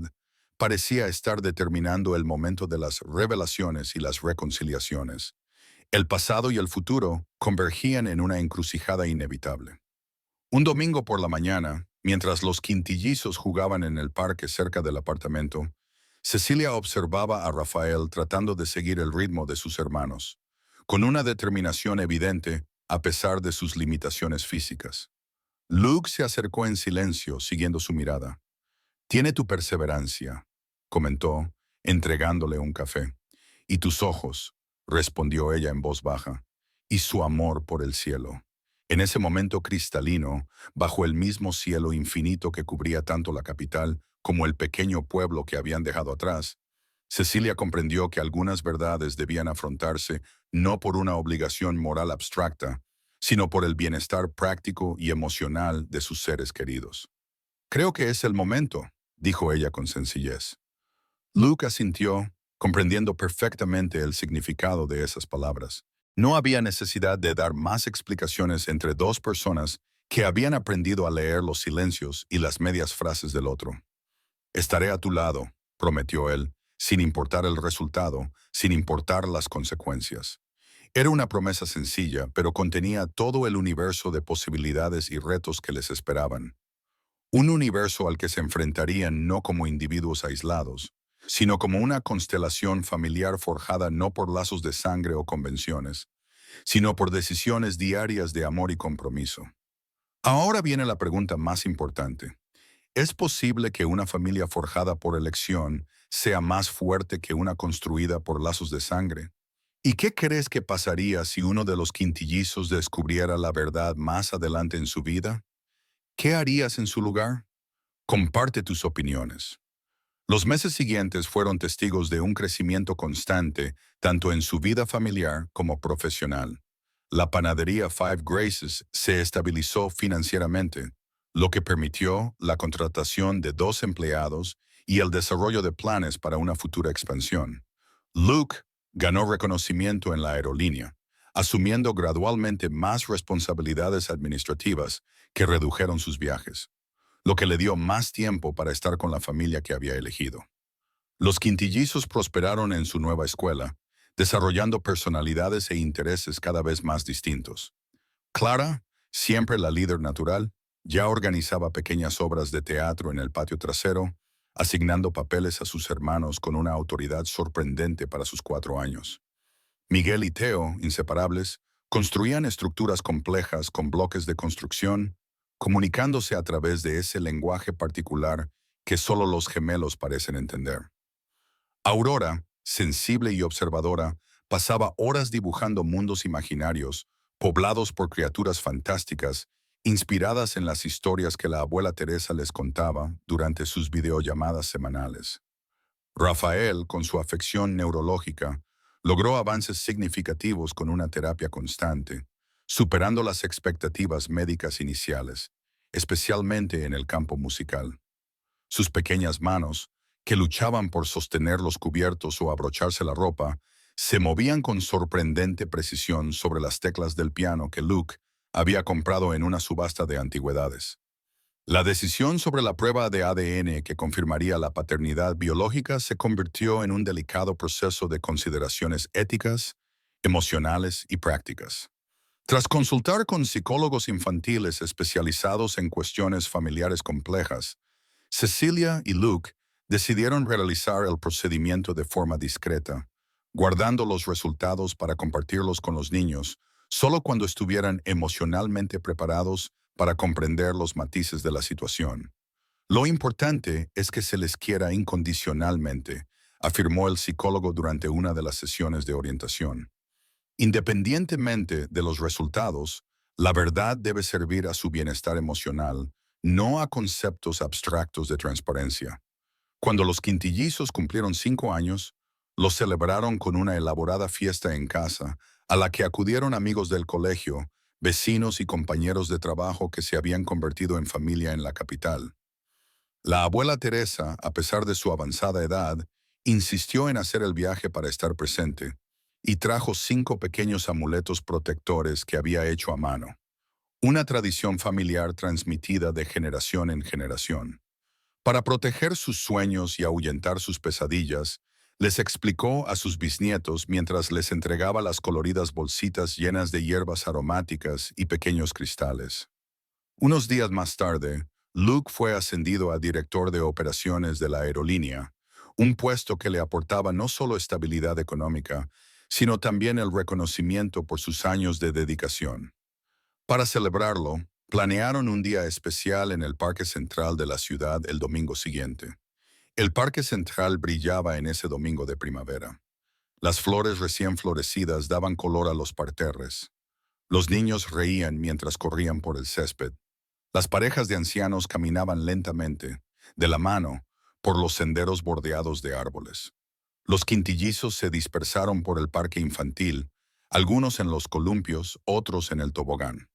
parecía estar determinando el momento de las revelaciones y las reconciliaciones. El pasado y el futuro convergían en una encrucijada inevitable. Un domingo por la mañana, mientras los quintillizos jugaban en el parque cerca del apartamento, Cecilia observaba a Rafael tratando de seguir el ritmo de sus hermanos, con una determinación evidente a pesar de sus limitaciones físicas. Luke se acercó en silencio, siguiendo su mirada. «Tiene tu perseverancia», comentó, entregándole un café. «Y tus ojos», respondió ella en voz baja, «y su amor por el cielo». En ese momento cristalino, bajo el mismo cielo infinito que cubría tanto la capital como el pequeño pueblo que habían dejado atrás, Cecilia comprendió que algunas verdades debían afrontarse no por una obligación moral abstracta, sino por el bienestar práctico y emocional de sus seres queridos. «Creo que es el momento», dijo ella con sencillez. Luke asintió, comprendiendo perfectamente el significado de esas palabras. No había necesidad de dar más explicaciones entre dos personas que habían aprendido a leer los silencios y las medias frases del otro. «Estaré a tu lado», prometió él, sin importar el resultado, sin importar las consecuencias. Era una promesa sencilla, pero contenía todo el universo de posibilidades y retos que les esperaban. Un universo al que se enfrentarían no como individuos aislados, sino como una constelación familiar forjada no por lazos de sangre o convenciones, sino por decisiones diarias de amor y compromiso. Ahora viene la pregunta más importante. ¿Es posible que una familia forjada por elección sea más fuerte que una construida por lazos de sangre? ¿Y qué crees que pasaría si uno de los quintillizos descubriera la verdad más adelante en su vida? ¿Qué harías en su lugar? Comparte tus opiniones. Los meses siguientes fueron testigos de un crecimiento constante, tanto en su vida familiar como profesional. La panadería Five Graces se estabilizó financieramente, lo que permitió la contratación de 2 empleados y el desarrollo de planes para una futura expansión. Luke ganó reconocimiento en la aerolínea, asumiendo gradualmente más responsabilidades administrativas que redujeron sus viajes, lo que le dio más tiempo para estar con la familia que había elegido. Los quintillizos prosperaron en su nueva escuela, desarrollando personalidades e intereses cada vez más distintos. Clara, siempre la líder natural, ya organizaba pequeñas obras de teatro en el patio trasero, asignando papeles a sus hermanos con una autoridad sorprendente para sus 4 años. Miguel y Teo, inseparables, construían estructuras complejas con bloques de construcción, comunicándose a través de ese lenguaje particular que solo los gemelos parecen entender. Aurora, sensible y observadora, pasaba horas dibujando mundos imaginarios, poblados por criaturas fantásticas, inspiradas en las historias que la abuela Teresa les contaba durante sus videollamadas semanales. Rafael, con su afección neurológica, logró avances significativos con una terapia constante, superando las expectativas médicas iniciales, especialmente en el campo musical. Sus pequeñas manos, que luchaban por sostener los cubiertos o abrocharse la ropa, se movían con sorprendente precisión sobre las teclas del piano que Luke había comprado en una subasta de antigüedades. La decisión sobre la prueba de ADN que confirmaría la paternidad biológica se convirtió en un delicado proceso de consideraciones éticas, emocionales y prácticas. Tras consultar con psicólogos infantiles especializados en cuestiones familiares complejas, Cecilia y Luke decidieron realizar el procedimiento de forma discreta, guardando los resultados para compartirlos con los niños solo cuando estuvieran emocionalmente preparados para comprender los matices de la situación. Lo importante es que se les quiera incondicionalmente, afirmó el psicólogo durante una de las sesiones de orientación. Independientemente de los resultados, la verdad debe servir a su bienestar emocional, no a conceptos abstractos de transparencia. Cuando los quintillizos cumplieron 5 años, los celebraron con una elaborada fiesta en casa, a la que acudieron amigos del colegio, vecinos y compañeros de trabajo que se habían convertido en familia en la capital. La abuela Teresa, a pesar de su avanzada edad, insistió en hacer el viaje para estar presente, y trajo 5 pequeños amuletos protectores que había hecho a mano, una tradición familiar transmitida de generación en generación. Para proteger sus sueños y ahuyentar sus pesadillas, les explicó a sus bisnietos mientras les entregaba las coloridas bolsitas llenas de hierbas aromáticas y pequeños cristales. Unos días más tarde, Luke fue ascendido a director de operaciones de la aerolínea, un puesto que le aportaba no solo estabilidad económica, sino también el reconocimiento por sus años de dedicación. Para celebrarlo, planearon un día especial en el Parque Central de la ciudad el domingo siguiente. El Parque Central brillaba en ese domingo de primavera. Las flores recién florecidas daban color a los parterres. Los niños reían mientras corrían por el césped. Las parejas de ancianos caminaban lentamente, de la mano, por los senderos bordeados de árboles. Los quintillizos se dispersaron por el parque infantil, algunos en los columpios, otros en el tobogán.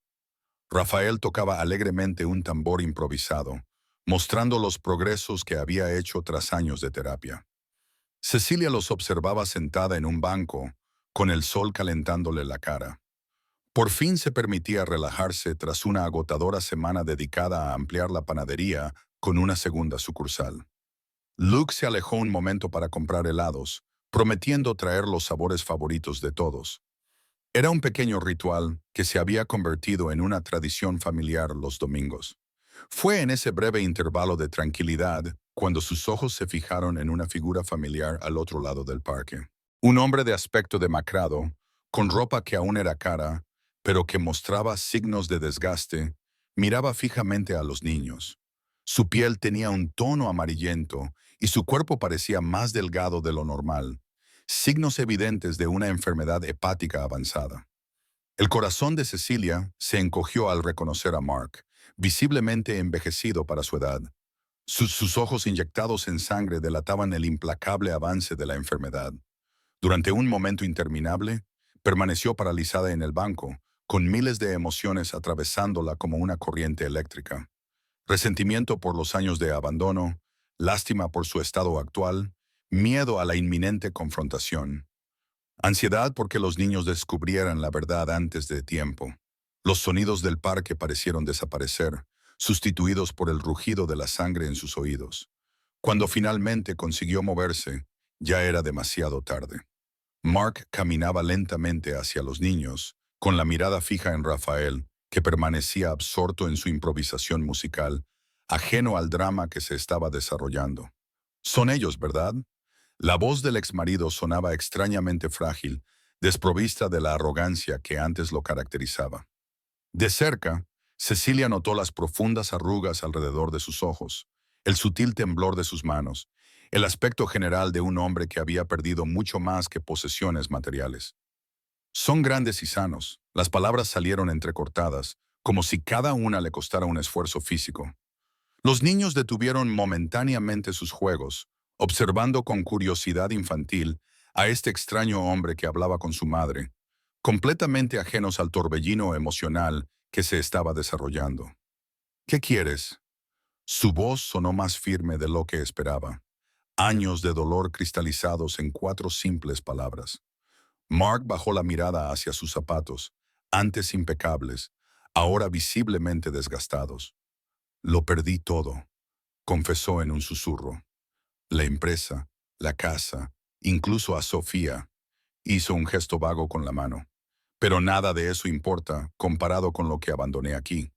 Rafael tocaba alegremente un tambor improvisado, mostrando los progresos que había hecho tras años de terapia. Cecilia los observaba sentada en un banco, con el sol calentándole la cara. Por fin se permitía relajarse tras una agotadora semana dedicada a ampliar la panadería con una segunda sucursal. Luke se alejó un momento para comprar helados, prometiendo traer los sabores favoritos de todos. Era un pequeño ritual que se había convertido en una tradición familiar los domingos. Fue en ese breve intervalo de tranquilidad cuando sus ojos se fijaron en una figura familiar al otro lado del parque. Un hombre de aspecto demacrado, con ropa que aún era cara, pero que mostraba signos de desgaste, miraba fijamente a los niños. Su piel tenía un tono amarillento y su cuerpo parecía más delgado de lo normal, signos evidentes de una enfermedad hepática avanzada. El corazón de Cecilia se encogió al reconocer a Mark, visiblemente envejecido para su edad. Sus ojos inyectados en sangre delataban el implacable avance de la enfermedad. Durante un momento interminable, permaneció paralizada en el banco, con miles de emociones atravesándola como una corriente eléctrica. Resentimiento por los años de abandono, lástima por su estado actual, miedo a la inminente confrontación, ansiedad porque los niños descubrieran la verdad antes de tiempo. Los sonidos del parque parecieron desaparecer, sustituidos por el rugido de la sangre en sus oídos. Cuando finalmente consiguió moverse, ya era demasiado tarde. Mark caminaba lentamente hacia los niños, con la mirada fija en Rafael, que permanecía absorto en su improvisación musical, ajeno al drama que se estaba desarrollando. Son ellos, ¿verdad? La voz del exmarido sonaba extrañamente frágil, desprovista de la arrogancia que antes lo caracterizaba. De cerca, Cecilia notó las profundas arrugas alrededor de sus ojos, el sutil temblor de sus manos, el aspecto general de un hombre que había perdido mucho más que posesiones materiales. Son grandes y sanos. Las palabras salieron entrecortadas, como si cada una le costara un esfuerzo físico. Los niños detuvieron momentáneamente sus juegos, observando con curiosidad infantil a este extraño hombre que hablaba con su madre, completamente ajenos al torbellino emocional que se estaba desarrollando. ¿Qué quieres? Su voz sonó más firme de lo que esperaba. Años de dolor cristalizados en 4 simples palabras. Mark bajó la mirada hacia sus zapatos, antes impecables, ahora visiblemente desgastados. Lo perdí todo, confesó en un susurro. La empresa, la casa, incluso a Sofía. Hizo un gesto vago con la mano. Pero nada de eso importa comparado con lo que abandoné aquí.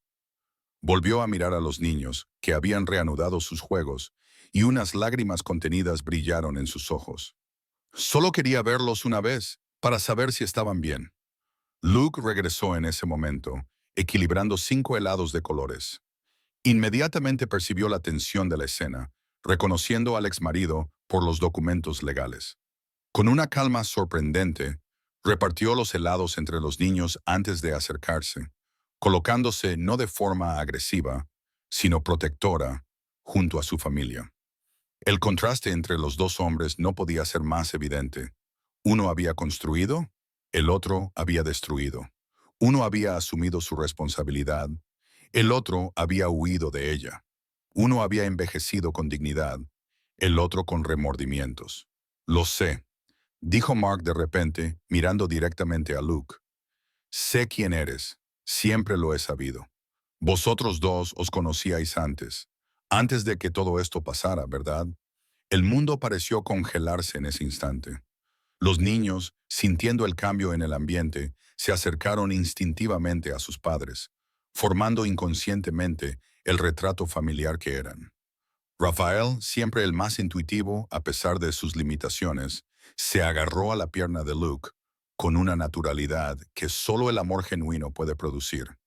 Volvió a mirar a los niños, que habían reanudado sus juegos, y unas lágrimas contenidas brillaron en sus ojos. Solo quería verlos una vez, para saber si estaban bien. Luke regresó en ese momento, equilibrando 5 helados de colores. Inmediatamente percibió la tensión de la escena, reconociendo al exmarido por los documentos legales. Con una calma sorprendente, repartió los helados entre los niños antes de acercarse, colocándose no de forma agresiva, sino protectora, junto a su familia. El contraste entre los dos hombres no podía ser más evidente. Uno había construido, el otro había destruido. Uno había asumido su responsabilidad, el otro había huido de ella. Uno había envejecido con dignidad, el otro con remordimientos. Lo sé, dijo Mark de repente, mirando directamente a Luke. Sé quién eres, siempre lo he sabido. Vosotros dos os conocíais antes de que todo esto pasara, ¿verdad? El mundo pareció congelarse en ese instante. Los niños, sintiendo el cambio en el ambiente, se acercaron instintivamente a sus padres, formando inconscientemente el retrato familiar que eran. Rafael, siempre el más intuitivo a pesar de sus limitaciones, se agarró a la pierna de Luke con una naturalidad que solo el amor genuino puede producir,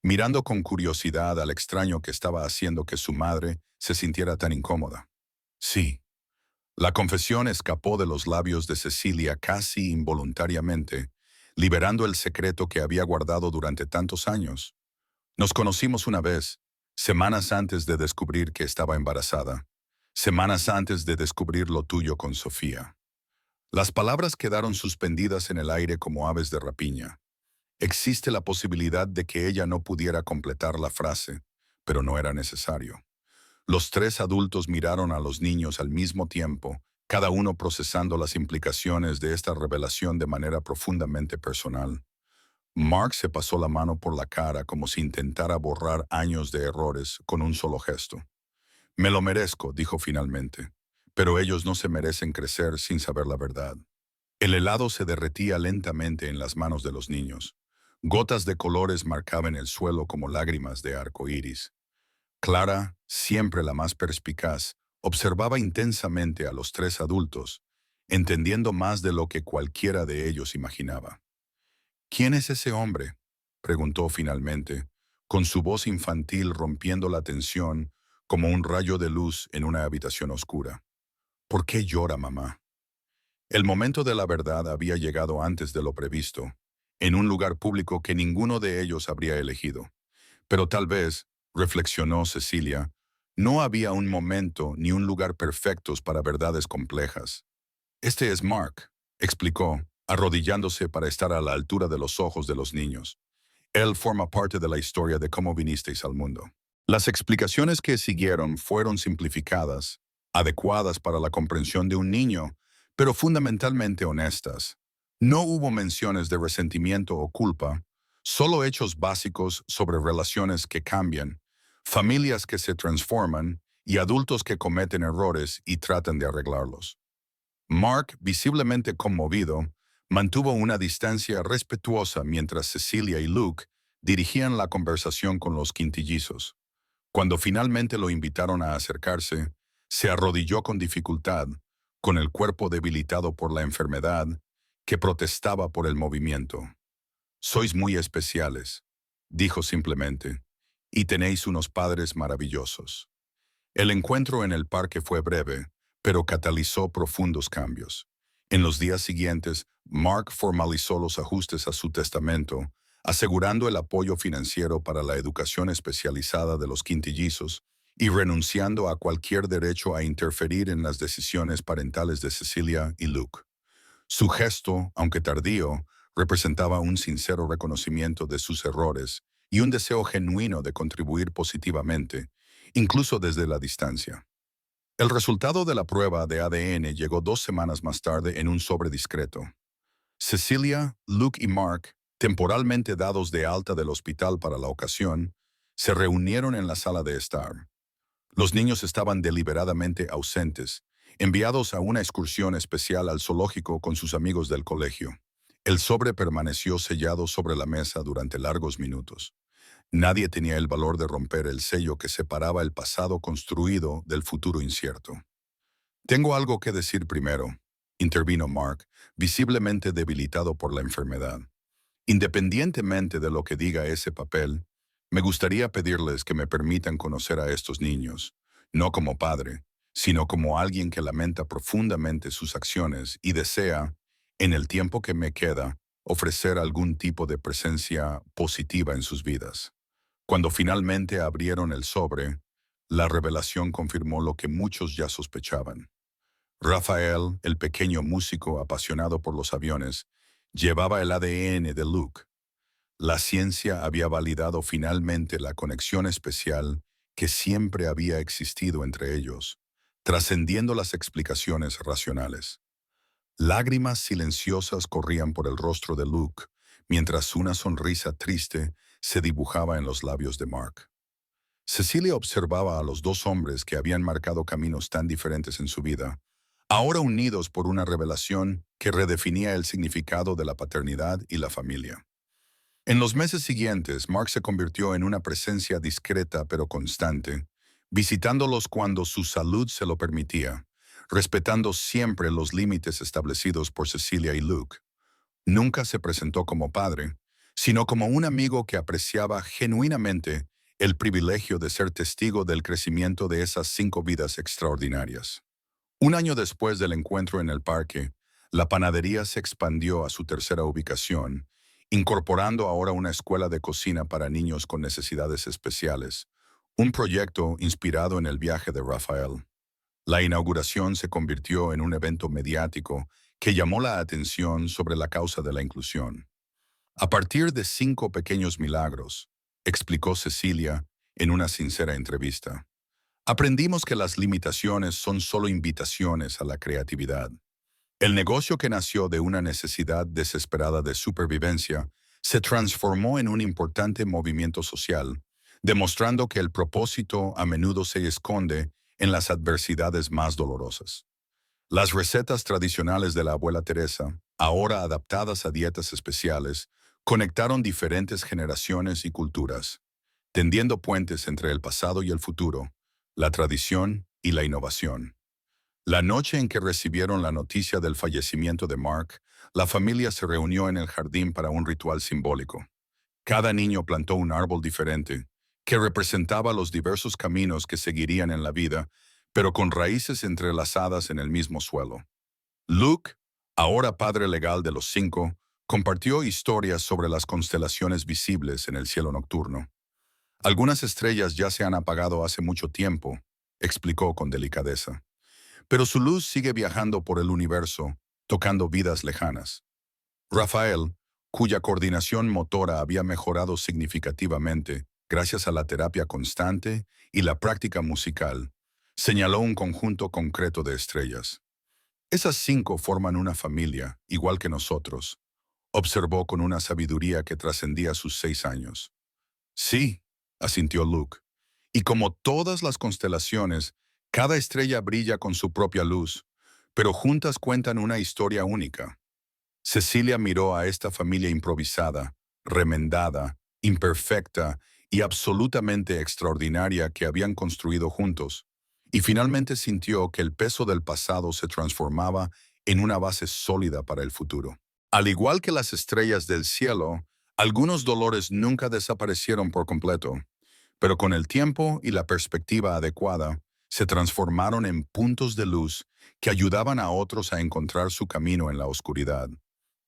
mirando con curiosidad al extraño que estaba haciendo que su madre se sintiera tan incómoda. Sí. La confesión escapó de los labios de Cecilia casi involuntariamente, liberando el secreto que había guardado durante tantos años. Nos conocimos una vez, semanas antes de descubrir que estaba embarazada, semanas antes de descubrir lo tuyo con Sofía. Las palabras quedaron suspendidas en el aire como aves de rapiña. Existe la posibilidad de que ella no pudiera completar la frase, pero no era necesario. Los tres adultos miraron a los niños al mismo tiempo, cada uno procesando las implicaciones de esta revelación de manera profundamente personal. Mark se pasó la mano por la cara como si intentara borrar años de errores con un solo gesto. Me lo merezco, dijo finalmente, pero ellos no se merecen crecer sin saber la verdad. El helado se derretía lentamente en las manos de los niños. Gotas de colores marcaban el suelo como lágrimas de arco iris. Clara, siempre la más perspicaz, observaba intensamente a los tres adultos, entendiendo más de lo que cualquiera de ellos imaginaba. ¿Quién es ese hombre?, preguntó finalmente, con su voz infantil rompiendo la tensión como un rayo de luz en una habitación oscura. ¿Por qué llora, mamá? El momento de la verdad había llegado antes de lo previsto, en un lugar público que ninguno de ellos habría elegido. Pero tal vez, reflexionó Cecilia, no había un momento ni un lugar perfectos para verdades complejas. Este es Mark, explicó, arrodillándose para estar a la altura de los ojos de los niños. Él forma parte de la historia de cómo vinisteis al mundo. Las explicaciones que siguieron fueron simplificadas, adecuadas para la comprensión de un niño, pero fundamentalmente honestas. No hubo menciones de resentimiento o culpa, solo hechos básicos sobre relaciones que cambian, familias que se transforman y adultos que cometen errores y tratan de arreglarlos. Mark, visiblemente conmovido, mantuvo una distancia respetuosa mientras Cecilia y Luke dirigían la conversación con los quintillizos. Cuando finalmente lo invitaron a acercarse, se arrodilló con dificultad, con el cuerpo debilitado por la enfermedad, que protestaba por el movimiento. Sois muy especiales, dijo simplemente, y tenéis unos padres maravillosos. El encuentro en el parque fue breve, pero catalizó profundos cambios. En los días siguientes, Mark formalizó los ajustes a su testamento, asegurando el apoyo financiero para la educación especializada de los quintillizos y renunciando a cualquier derecho a interferir en las decisiones parentales de Cecilia y Luke. Su gesto, aunque tardío, representaba un sincero reconocimiento de sus errores y un deseo genuino de contribuir positivamente, incluso desde la distancia. El resultado de la prueba de ADN llegó 2 semanas más tarde en un sobre discreto. Cecilia, Luke y Mark, temporalmente dados de alta del hospital para la ocasión, Se reunieron en la sala de estar. Los niños estaban deliberadamente ausentes, enviados a una excursión especial al zoológico con sus amigos del colegio. El sobre permaneció sellado sobre la mesa durante largos minutos. Nadie tenía el valor de romper el sello que separaba el pasado construido del futuro incierto. Tengo algo que decir primero, intervino Mark, visiblemente debilitado por la enfermedad. Independientemente de lo que diga ese papel, me gustaría pedirles que me permitan conocer a estos niños, no como padre, sino como alguien que lamenta profundamente sus acciones y desea, en el tiempo que me queda, ofrecer algún tipo de presencia positiva en sus vidas. Cuando finalmente abrieron el sobre, la revelación confirmó lo que muchos ya sospechaban. Rafael, el pequeño músico apasionado por los aviones, llevaba el ADN de Luke. La ciencia había validado finalmente la conexión especial que siempre había existido entre ellos, trascendiendo las explicaciones racionales. Lágrimas silenciosas corrían por el rostro de Luke, mientras una sonrisa triste se dibujaba en los labios de Mark. Cecilia observaba a los dos hombres que habían marcado caminos tan diferentes en su vida, ahora unidos por una revelación que redefinía el significado de la paternidad y la familia. En los meses siguientes, Mark se convirtió en una presencia discreta pero constante, visitándolos cuando su salud se lo permitía, respetando siempre los límites establecidos por Cecilia y Luke. Nunca se presentó como padre, sino como un amigo que apreciaba genuinamente el privilegio de ser testigo del crecimiento de esas 5 vidas extraordinarias. Un año después del encuentro en el parque, la panadería se expandió a su tercera ubicación, incorporando ahora una escuela de cocina para niños con necesidades especiales, un proyecto inspirado en el viaje de Rafael. La inauguración se convirtió en un evento mediático que llamó la atención sobre la causa de la inclusión. A partir de 5 pequeños milagros, explicó Cecilia en una sincera entrevista, aprendimos que las limitaciones son solo invitaciones a la creatividad. El negocio que nació de una necesidad desesperada de supervivencia se transformó en un importante movimiento social, demostrando que el propósito a menudo se esconde en las adversidades más dolorosas. Las recetas tradicionales de la abuela Teresa, ahora adaptadas a dietas especiales, conectaron diferentes generaciones y culturas, tendiendo puentes entre el pasado y el futuro, la tradición y la innovación. La noche en que recibieron la noticia del fallecimiento de Mark, la familia se reunió en el jardín para un ritual simbólico. Cada niño plantó un árbol diferente, que representaba los diversos caminos que seguirían en la vida, pero con raíces entrelazadas en el mismo suelo. Luke, ahora padre legal de los 5, compartió historias sobre las constelaciones visibles en el cielo nocturno. Algunas estrellas ya se han apagado hace mucho tiempo, explicó con delicadeza, pero su luz sigue viajando por el universo, tocando vidas lejanas. Rafael, cuya coordinación motora había mejorado significativamente gracias a la terapia constante y la práctica musical, señaló un conjunto concreto de estrellas. Esas 5 forman una familia, igual que nosotros, observó con una sabiduría que trascendía sus 6 años. Sí, asintió Luke, y como todas las constelaciones, cada estrella brilla con su propia luz, pero juntas cuentan una historia única. Cecilia miró a esta familia improvisada, remendada, imperfecta y absolutamente extraordinaria que habían construido juntos, y finalmente sintió que el peso del pasado se transformaba en una base sólida para el futuro. Al igual que las estrellas del cielo, algunos dolores nunca desaparecieron por completo, pero con el tiempo y la perspectiva adecuada, se transformaron en puntos de luz que ayudaban a otros a encontrar su camino en la oscuridad.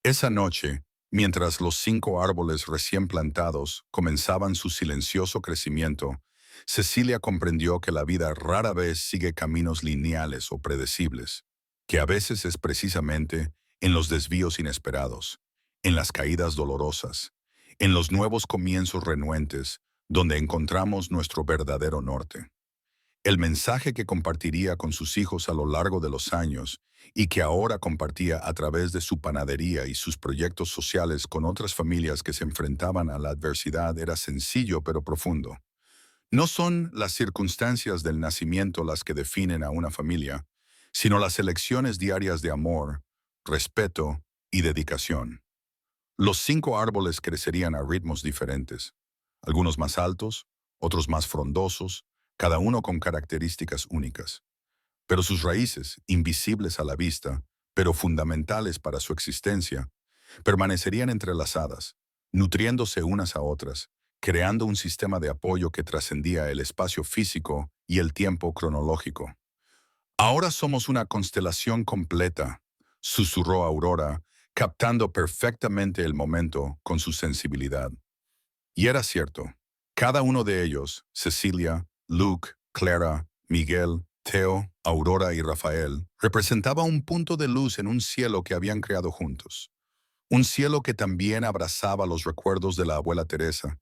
Esa noche, mientras los 5 árboles recién plantados comenzaban su silencioso crecimiento, Cecilia comprendió que la vida rara vez sigue caminos lineales o predecibles, que a veces es precisamente en los desvíos inesperados, en las caídas dolorosas, en los nuevos comienzos renuentes, donde encontramos nuestro verdadero norte. El mensaje que compartiría con sus hijos a lo largo de los años y que ahora compartía a través de su panadería y sus proyectos sociales con otras familias que se enfrentaban a la adversidad era sencillo pero profundo. No son las circunstancias del nacimiento las que definen a una familia, sino las elecciones diarias de amor, respeto y dedicación. Los 5 árboles crecerían a ritmos diferentes, algunos más altos, otros más frondosos, cada uno con características únicas. Pero sus raíces, invisibles a la vista, pero fundamentales para su existencia, permanecerían entrelazadas, nutriéndose unas a otras, creando un sistema de apoyo que trascendía el espacio físico y el tiempo cronológico. Ahora somos una constelación completa, susurró Aurora, captando perfectamente el momento con su sensibilidad. Y era cierto. Cada uno de ellos, Cecilia, Luke, Clara, Miguel, Theo, Aurora y Rafael, representaba un punto de luz en un cielo que habían creado juntos. Un cielo que también abrazaba los recuerdos de la abuela Teresa,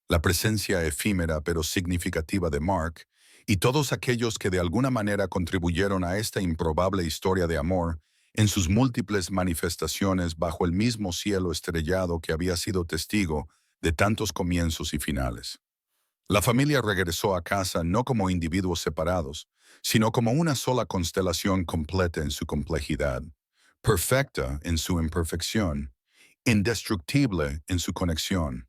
la presencia efímera pero significativa de Mark, y todos aquellos que de alguna manera contribuyeron a esta improbable historia de amor en sus múltiples manifestaciones bajo el mismo cielo estrellado que había sido testigo de tantos comienzos y finales. La familia regresó a casa no como individuos separados, sino como una sola constelación completa en su complejidad, perfecta en su imperfección, indestructible en su conexión.